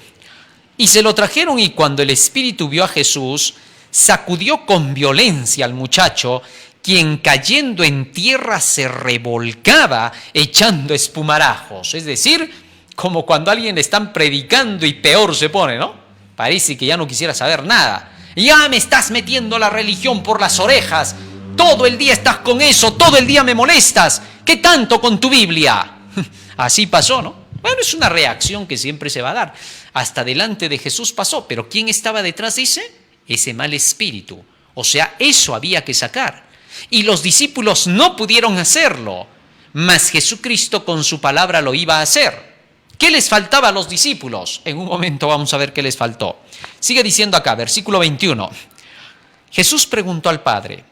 Y se lo trajeron, y cuando el espíritu vio a Jesús, sacudió con violencia al muchacho, quien cayendo en tierra se revolcaba echando espumarajos. Es decir, como cuando a alguien le están predicando y peor se pone, ¿no? Parece que ya no quisiera saber nada. Ya me estás metiendo la religión por las orejas. Todo el día estás con eso, todo el día me molestas. ¿Qué tanto con tu Biblia? Así pasó, ¿no? Bueno, es una reacción que siempre se va a dar. Hasta delante de Jesús pasó, pero ¿quién estaba detrás de ese mal espíritu? O sea, eso había que sacar. Y los discípulos no pudieron hacerlo, mas Jesucristo con su palabra lo iba a hacer. ¿Qué les faltaba a los discípulos? En un momento vamos a ver qué les faltó. Sigue diciendo acá, versículo 21. Jesús preguntó al Padre: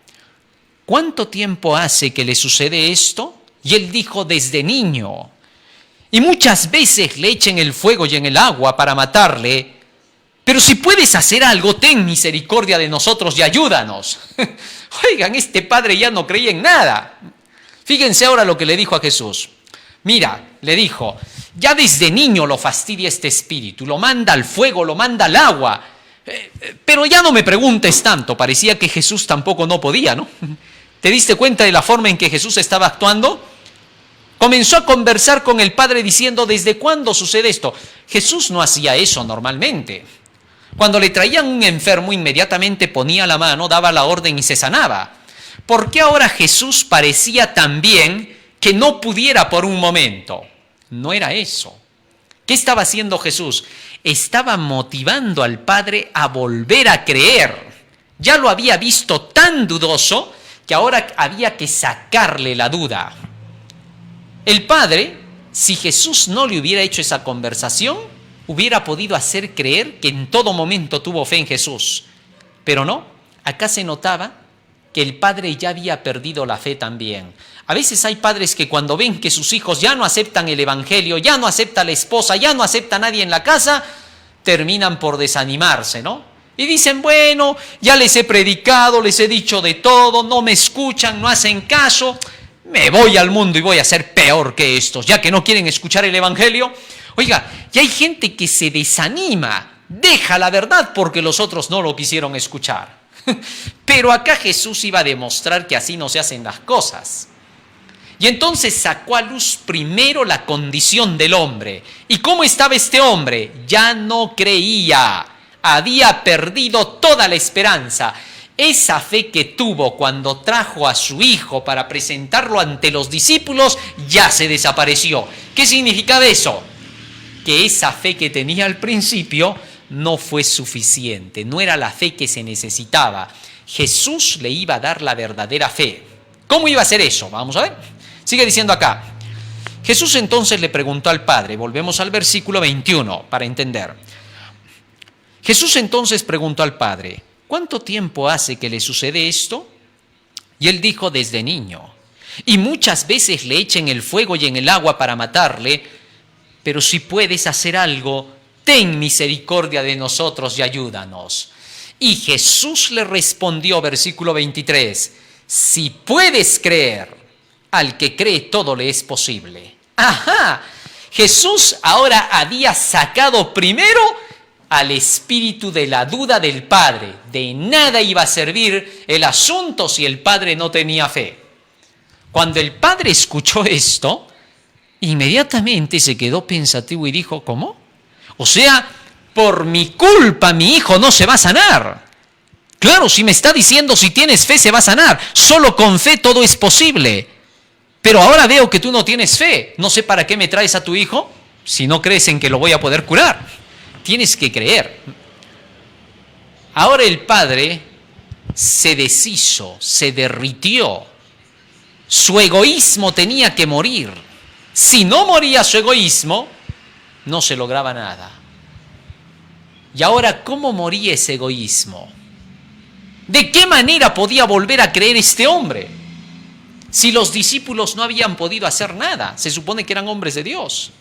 ¿cuánto tiempo hace que le sucede esto? Y él dijo: desde niño. Y muchas veces le echan el fuego y en el agua para matarle. Pero si puedes hacer algo, ten misericordia de nosotros y ayúdanos. Oigan, este padre ya no creía en nada. Fíjense ahora lo que le dijo a Jesús. Mira, le dijo: ya desde niño lo fastidia este espíritu, lo manda al fuego, lo manda al agua. Pero ya no me preguntes tanto. Parecía que Jesús tampoco no podía, ¿no? ¿Te diste cuenta de la forma en que Jesús estaba actuando? Comenzó a conversar con el Padre diciendo: ¿desde cuándo sucede esto? Jesús no hacía eso normalmente. Cuando le traían un enfermo, inmediatamente ponía la mano, daba la orden y se sanaba. ¿Por qué ahora Jesús parecía tan bien que no pudiera por un momento? No era eso. ¿Qué estaba haciendo Jesús? Estaba motivando al Padre a volver a creer. Ya lo había visto tan dudoso que ahora había que sacarle la duda. El Padre, si Jesús no le hubiera hecho esa conversación, hubiera podido hacer creer que en todo momento tuvo fe en Jesús. Pero no, acá se notaba que el padre ya había perdido la fe también. A veces hay padres que cuando ven que sus hijos ya no aceptan el evangelio, ya no acepta la esposa, ya no acepta a nadie en la casa, terminan por desanimarse, ¿no? Y dicen: bueno, ya les he predicado, les he dicho de todo, no me escuchan, no hacen caso, me voy al mundo y voy a ser peor que estos, ya que no quieren escuchar el evangelio. Oiga, y hay gente que se desanima, deja la verdad porque los otros no lo quisieron escuchar. Pero acá Jesús iba a demostrar que así no se hacen las cosas. Y entonces sacó a luz primero la condición del hombre. ¿Y cómo estaba este hombre? Ya no creía, había perdido toda la esperanza. Esa fe que tuvo cuando trajo a su hijo para presentarlo ante los discípulos ya se desapareció. ¿Qué significaba eso? Que esa fe que tenía al principio no fue suficiente, no era la fe que se necesitaba. Jesús le iba a dar la verdadera fe. ¿Cómo iba a ser eso? Vamos a ver. Sigue diciendo acá. Jesús entonces le preguntó al Padre, volvemos al versículo 21 para entender. Jesús entonces preguntó al Padre, ¿cuánto tiempo hace que le sucede esto? Y él dijo, desde niño. Y muchas veces le echa en el fuego y en el agua para matarle, pero si puedes hacer algo, ten misericordia de nosotros y ayúdanos. Y Jesús le respondió, versículo 23, si puedes creer, al que cree todo le es posible. ¡Ajá! Jesús ahora había sacado primero al espíritu de la duda del Padre. De nada iba a servir el asunto si el Padre no tenía fe. Cuando el Padre escuchó esto, inmediatamente se quedó pensativo y dijo, ¿cómo? O sea, por mi culpa mi hijo no se va a sanar. Claro, si me está diciendo si tienes fe se va a sanar. Solo con fe todo es posible. Pero ahora veo que tú no tienes fe. No sé para qué me traes a tu hijo si no crees en que lo voy a poder curar. Tienes que creer. Ahora el Padre se deshizo, se derritió. Su egoísmo tenía que morir. Si no moría su egoísmo, no se lograba nada. Y ahora, ¿cómo moría ese egoísmo? ¿De qué manera podía volver a creer este hombre? Si los discípulos no habían podido hacer nada, se supone que eran hombres de Dios.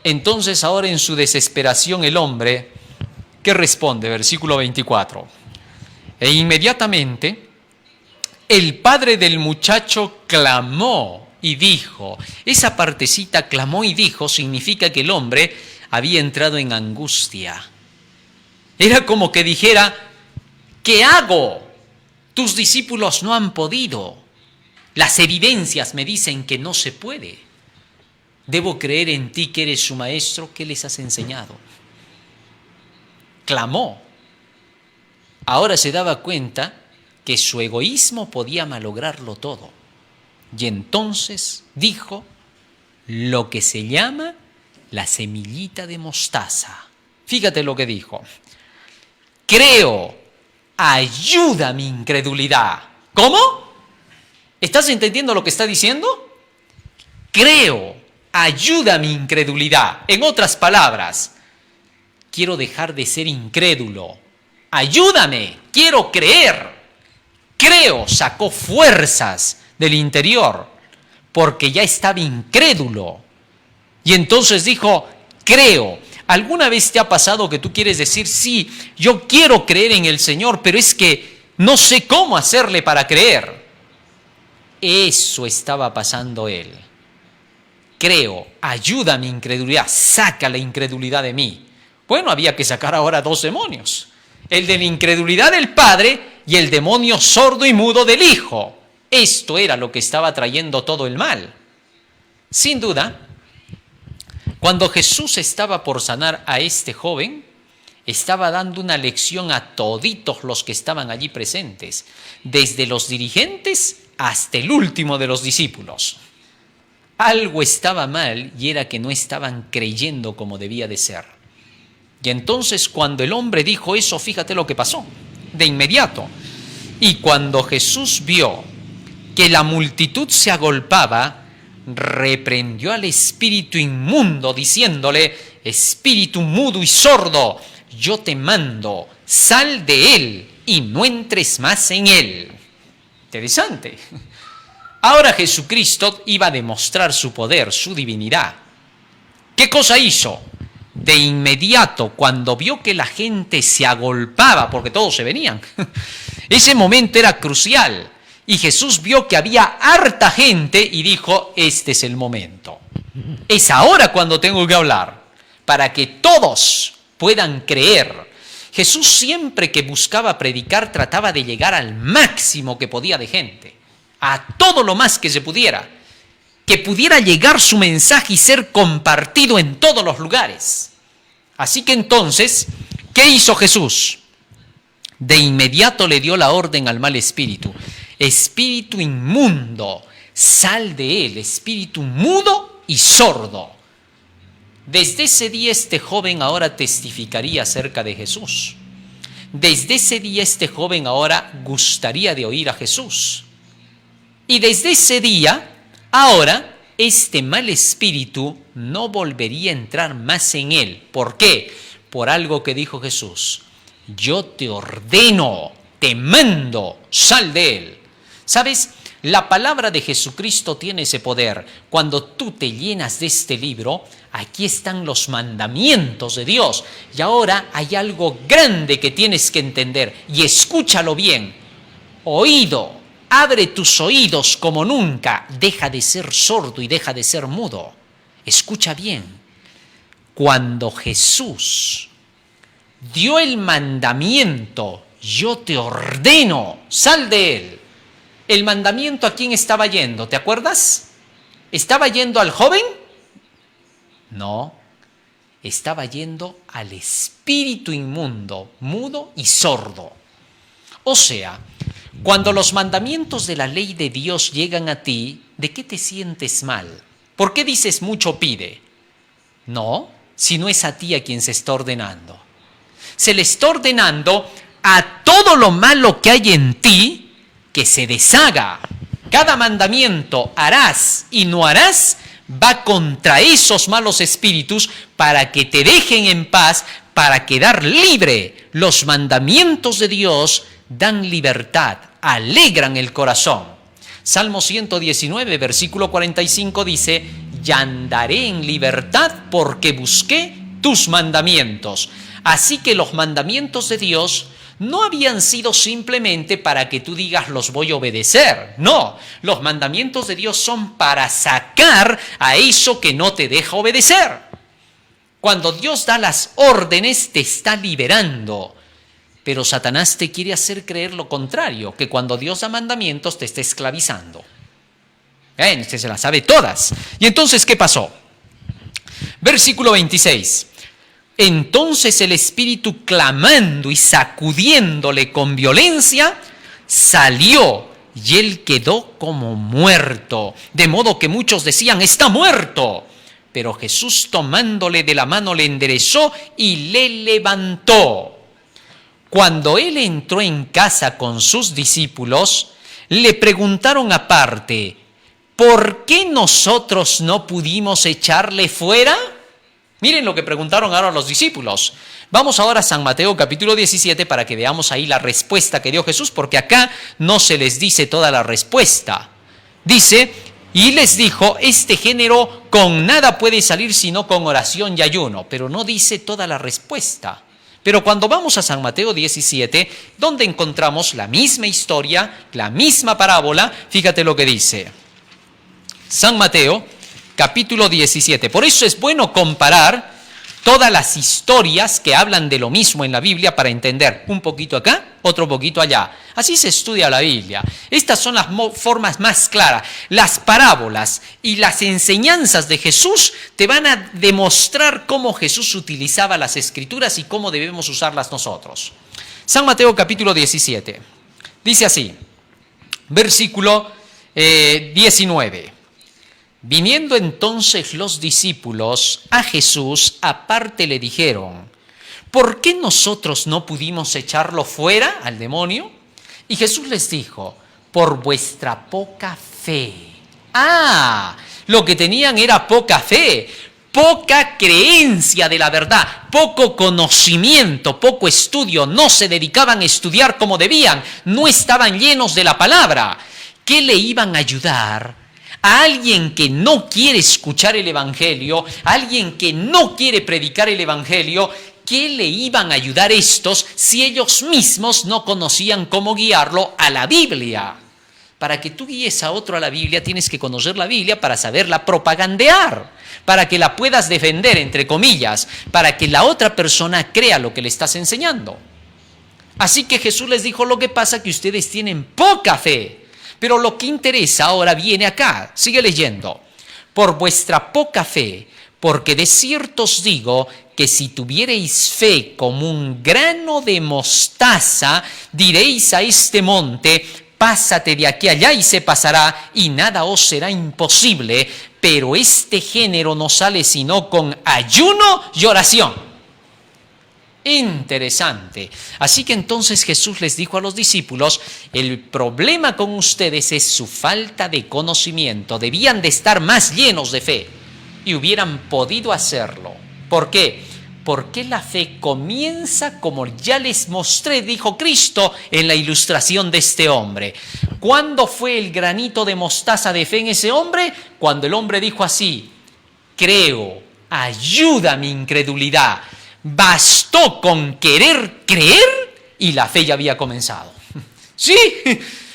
Entonces ahora en su desesperación el hombre, ¿qué responde? Versículo 24. E inmediatamente el padre del muchacho clamó y dijo. Esa partecita clamó y dijo significa que el hombre había entrado en angustia. Era como que dijera, ¿qué hago? Tus discípulos no han podido. Las evidencias me dicen que no se puede. Debo creer en ti que eres su maestro. ¿Qué les has enseñado? Clamó. Ahora se daba cuenta que su egoísmo podía malograrlo todo. Y entonces dijo lo que se llama la semillita de mostaza. Fíjate lo que dijo. Creo, ayuda mi incredulidad. ¿Cómo? ¿Estás entendiendo lo que está diciendo? Creo, ayuda mi incredulidad. En otras palabras, quiero dejar de ser incrédulo. Ayúdame, quiero creer. Creo, sacó fuerzas del interior porque ya estaba incrédulo. Y entonces dijo, creo. ¿Alguna vez te ha pasado que tú quieres decir, sí, yo quiero creer en el Señor, pero es que no sé cómo hacerle para creer? Eso estaba pasando él. Creo, ayuda a mi incredulidad, saca la incredulidad de mí. Bueno, había que sacar ahora 2 demonios. El de la incredulidad del padre y el demonio sordo y mudo del hijo. Esto era lo que estaba trayendo todo el mal. Sin duda, cuando Jesús estaba por sanar a este joven, estaba dando una lección a toditos los que estaban allí presentes, desde los dirigentes hasta el último de los discípulos. Algo estaba mal y era que no estaban creyendo como debía de ser. Y entonces cuando el hombre dijo eso, fíjate lo que pasó, de inmediato. Y cuando Jesús vio que la multitud se agolpaba, reprendió al espíritu inmundo diciéndole, espíritu mudo y sordo, yo te mando, sal de él y no entres más en él. Interesante. Ahora Jesucristo iba a demostrar su poder, su divinidad. ¿Qué cosa hizo? De inmediato, cuando vio que la gente se agolpaba, porque todos se venían, ese momento era crucial. Y Jesús vio que había harta gente y dijo, este es el momento. Es ahora cuando tengo que hablar, para que todos puedan creer. Jesús siempre que buscaba predicar trataba de llegar al máximo que podía de gente, a todo lo más que se pudiera, que pudiera llegar su mensaje y ser compartido en todos los lugares. Así que entonces, ¿qué hizo Jesús? De inmediato le dio la orden al mal espíritu. Espíritu inmundo, sal de él, espíritu mudo y sordo. Desde ese día este joven ahora testificaría acerca de Jesús. Desde ese día este joven ahora gustaría de oír a Jesús. Y desde ese día Ahora, este mal espíritu no volvería a entrar más en él. ¿Por qué? Por algo que dijo Jesús. Yo te ordeno, te mando, sal de él. ¿Sabes? La palabra de Jesucristo tiene ese poder. Cuando tú te llenas de este libro, aquí están los mandamientos de Dios. Y ahora hay algo grande que tienes que entender. Y escúchalo bien. Oído, abre tus oídos como nunca. Deja de ser sordo y deja de ser mudo. Escucha bien. Cuando Jesús dio el mandamiento, yo te ordeno, sal de él. ¿El mandamiento a quién estaba yendo? ¿Te acuerdas? ¿Estaba yendo al joven? No, estaba yendo al espíritu inmundo, mudo y sordo. O sea, cuando los mandamientos de la ley de Dios llegan a ti, ¿de qué te sientes mal? ¿Por qué dices mucho pide? No, si no es a ti a quien se está ordenando. Se le está ordenando a todo lo malo que hay en ti que se deshaga. Cada mandamiento harás y no harás va contra esos malos espíritus para que te dejen en paz, para quedar libre. Los mandamientos de Dios dan libertad, alegran el corazón. Salmo 119, versículo 45 dice, y andaré en libertad porque busqué tus mandamientos. Así que los mandamientos de Dios no habían sido simplemente para que tú digas los voy a obedecer. No, los mandamientos de Dios son para sacar a eso que no te deja obedecer. Cuando Dios da las órdenes te está liberando. Pero Satanás te quiere hacer creer lo contrario, que cuando Dios da mandamientos te está esclavizando. Usted se las sabe todas. ¿Y entonces qué pasó? Versículo 26. Entonces el espíritu, clamando y sacudiéndole con violencia, salió y él quedó como muerto. De modo que muchos decían, está muerto. Pero Jesús, tomándole de la mano, le enderezó y le levantó. Cuando él entró en casa con sus discípulos, le preguntaron aparte, ¿por qué nosotros no pudimos echarle fuera? Miren lo que preguntaron ahora los discípulos. Vamos ahora a San Mateo capítulo 17 para que veamos ahí la respuesta que dio Jesús, porque acá no se les dice toda la respuesta. Dice, y les dijo, este género con nada puede salir sino con oración y ayuno, pero no dice toda la respuesta. Pero cuando vamos a San Mateo 17, donde encontramos la misma historia, la misma parábola, fíjate lo que dice. San Mateo capítulo 17. Por eso es bueno comparar todas las historias que hablan de lo mismo en la Biblia para entender un poquito acá, otro poquito allá. Así se estudia la Biblia. Estas son las formas más claras. Las parábolas y las enseñanzas de Jesús te van a demostrar cómo Jesús utilizaba las Escrituras y cómo debemos usarlas nosotros. San Mateo capítulo 17. Dice así, versículo 19. Viniendo entonces los discípulos a Jesús, aparte le dijeron, ¿por qué nosotros no pudimos echarlo fuera al demonio? Y Jesús les dijo, por vuestra poca fe. Lo que tenían era poca fe, poca creencia de la verdad, poco conocimiento, poco estudio, no se dedicaban a estudiar como debían, no estaban llenos de la palabra. ¿Qué le iban a ayudar a alguien que no quiere escuchar el Evangelio, a alguien que no quiere predicar el Evangelio? ¿Qué le iban a ayudar estos si ellos mismos no conocían cómo guiarlo a la Biblia? Para que tú guíes a otro a la Biblia, tienes que conocer la Biblia para saberla propagandear, para que la puedas defender, entre comillas, para que la otra persona crea lo que le estás enseñando. Así que Jesús les dijo, lo que pasa es que ustedes tienen poca fe. Pero lo que interesa ahora viene acá. Sigue leyendo. Por vuestra poca fe, porque de cierto os digo que si tuviereis fe como un grano de mostaza, diréis a este monte, pásate de aquí allá y se pasará, y nada os será imposible. Pero este género no sale sino con ayuno y oración. Interesante. Así que entonces Jesús les dijo a los discípulos, el problema con ustedes es su falta de conocimiento. Debían de estar más llenos de fe y hubieran podido hacerlo. ¿Por qué? Porque la fe comienza, como ya les mostré, dijo Cristo en la ilustración de este hombre. ¿Cuándo fue el granito de mostaza de fe en ese hombre? Cuando el hombre dijo así: creo, ayuda mi incredulidad. Bastó con querer creer y la fe ya había comenzado. Sí,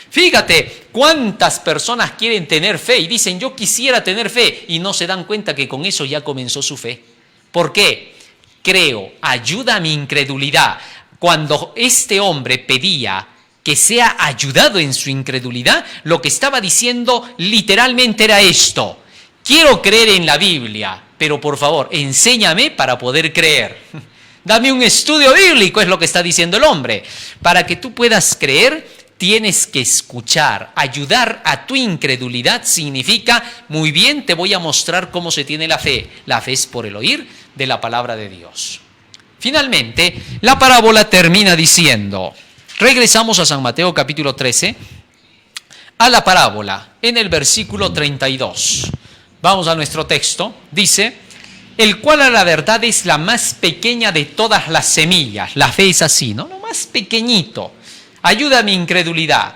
fíjate cuántas personas quieren tener fe y dicen yo quisiera tener fe y no se dan cuenta que con eso ya comenzó su fe. ¿Por qué? Creo, ayuda a mi incredulidad. Cuando este hombre pedía que sea ayudado en su incredulidad, lo que estaba diciendo literalmente era esto: quiero creer en la Biblia, pero por favor, enséñame para poder creer. Dame un estudio bíblico, es lo que está diciendo el hombre. Para que tú puedas creer, tienes que escuchar. Ayudar a tu incredulidad significa, muy bien, te voy a mostrar cómo se tiene la fe. La fe es por el oír de la palabra de Dios. Finalmente, la parábola termina diciendo, regresamos a San Mateo capítulo 13, a la parábola, en el versículo 32. Vamos a nuestro texto. Dice: el cual a la verdad es la más pequeña de todas las semillas. La fe es así, ¿no? Lo más pequeñito. Ayuda a mi incredulidad.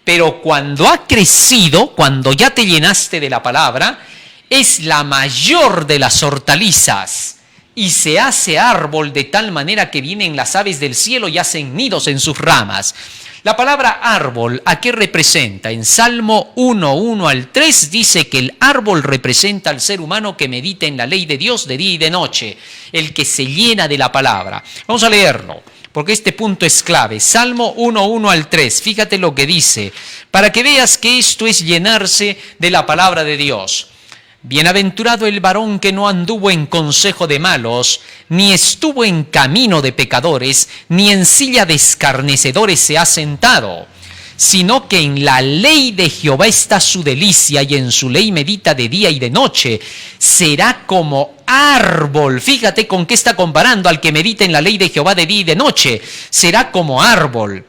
Pero cuando ha crecido, cuando ya te llenaste de la palabra, es la mayor de las hortalizas y se hace árbol de tal manera que vienen las aves del cielo y hacen nidos en sus ramas. La palabra árbol, ¿a qué representa? En Salmo 1:1 al 3 dice que el árbol representa al ser humano que medita en la ley de Dios de día y de noche, el que se llena de la palabra. Vamos a leerlo, porque este punto es clave. Salmo 1:1 al 3, fíjate lo que dice, para que veas que esto es llenarse de la palabra de Dios. Bienaventurado el varón que no anduvo en consejo de malos, ni estuvo en camino de pecadores, ni en silla de escarnecedores se ha sentado, sino que en la ley de Jehová está su delicia y en su ley medita de día y de noche. Será como árbol. Fíjate con qué está comparando al que medita en la ley de Jehová de día y de noche. Será como árbol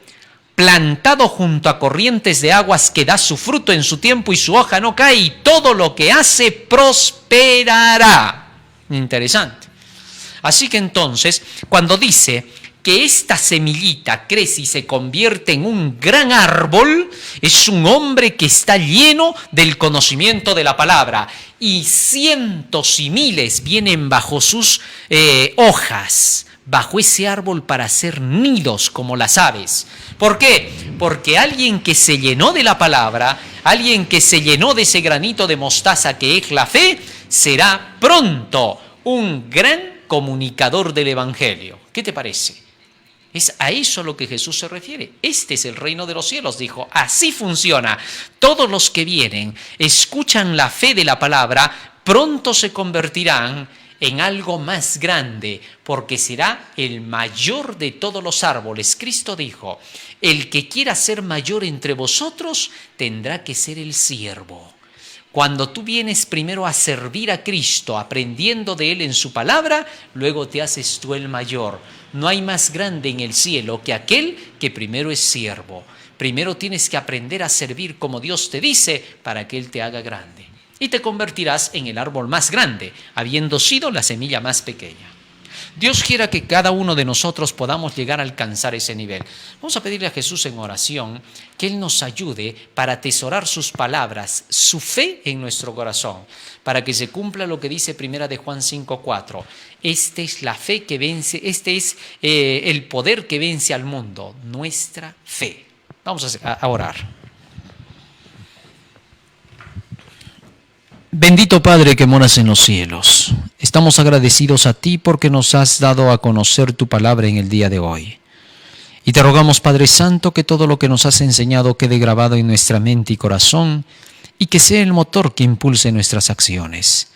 plantado junto a corrientes de aguas, que da su fruto en su tiempo y su hoja no cae, y todo lo que hace prosperará. Interesante. Así que entonces, cuando dice que esta semillita crece y se convierte en un gran árbol, es un hombre que está lleno del conocimiento de la palabra, y cientos y miles vienen bajo sus hojas, bajo ese árbol, para hacer nidos como las aves. ¿Por qué? Porque alguien que se llenó de la palabra, alguien que se llenó de ese granito de mostaza que es la fe, será pronto un gran comunicador del Evangelio. ¿Qué te parece? Es a eso a lo que Jesús se refiere. Este es el reino de los cielos, dijo. Así funciona. Todos los que vienen, escuchan la fe de la palabra, pronto se convertirán en algo más grande, porque será el mayor de todos los árboles. Cristo dijo: el que quiera ser mayor entre vosotros tendrá que ser el siervo. Cuando tú vienes primero a servir a Cristo, aprendiendo de Él en su palabra, luego te haces tú el mayor. No hay más grande en el cielo que aquel que primero es siervo. Primero tienes que aprender a servir como Dios te dice, para que Él te haga grande. Y te convertirás en el árbol más grande, habiendo sido la semilla más pequeña. Dios quiera que cada uno de nosotros podamos llegar a alcanzar ese nivel. Vamos a pedirle a Jesús en oración que Él nos ayude para atesorar sus palabras, su fe en nuestro corazón, para que se cumpla lo que dice Primera de Juan 5:4. Esta es la fe que vence, este es el poder que vence al mundo, nuestra fe. Vamos a orar. Bendito Padre que moras en los cielos, estamos agradecidos a ti porque nos has dado a conocer tu palabra en el día de hoy. Y te rogamos, Padre Santo, que todo lo que nos has enseñado quede grabado en nuestra mente y corazón y que sea el motor que impulse nuestras acciones.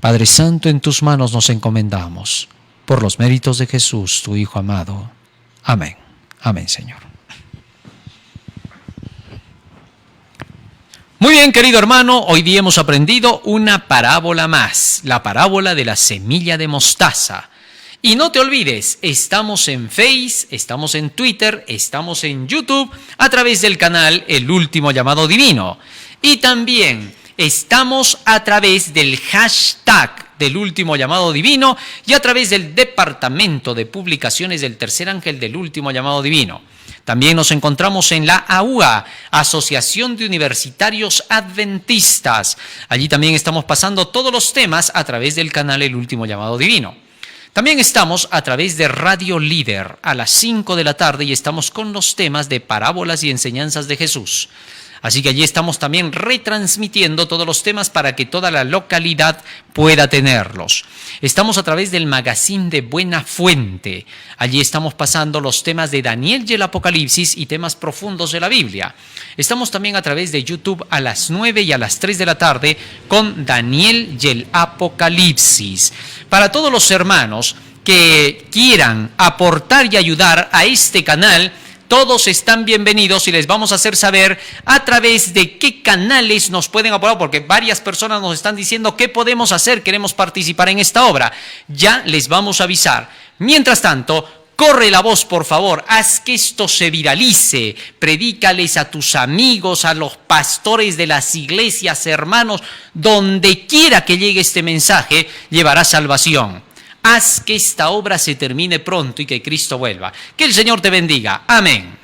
Padre Santo, en tus manos nos encomendamos, por los méritos de Jesús, tu Hijo amado. Amén. Amén, Señor. Muy bien, querido hermano, hoy día hemos aprendido una parábola más, la parábola de la semilla de mostaza. Y no te olvides, estamos en Face, estamos en Twitter, estamos en YouTube a través del canal El Último Llamado Divino. Y también estamos a través del hashtag del Último Llamado Divino y a través del Departamento de Publicaciones del Tercer Ángel del Último Llamado Divino. También nos encontramos en la AUA, Asociación de Universitarios Adventistas. Allí también estamos pasando todos los temas a través del canal El Último Llamado Divino. También estamos a través de Radio Líder a las 5 de la tarde y estamos con los temas de parábolas y enseñanzas de Jesús. Así que allí estamos también retransmitiendo todos los temas para que toda la localidad pueda tenerlos. Estamos a través del magazine de Buena Fuente. Allí estamos pasando los temas de Daniel y el Apocalipsis y temas profundos de la Biblia. Estamos también a través de YouTube a las 9 y a las 3 de la tarde con Daniel y el Apocalipsis. Para todos los hermanos que quieran aportar y ayudar a este canal, todos están bienvenidos y les vamos a hacer saber a través de qué canales nos pueden apoyar, porque varias personas nos están diciendo qué podemos hacer, queremos participar en esta obra. Ya les vamos a avisar. Mientras tanto, corre la voz, por favor, haz que esto se viralice, predícales a tus amigos, a los pastores de las iglesias, hermanos, donde quiera que llegue este mensaje, llevará salvación. Haz que esta obra se termine pronto y que Cristo vuelva. Que el Señor te bendiga. Amén.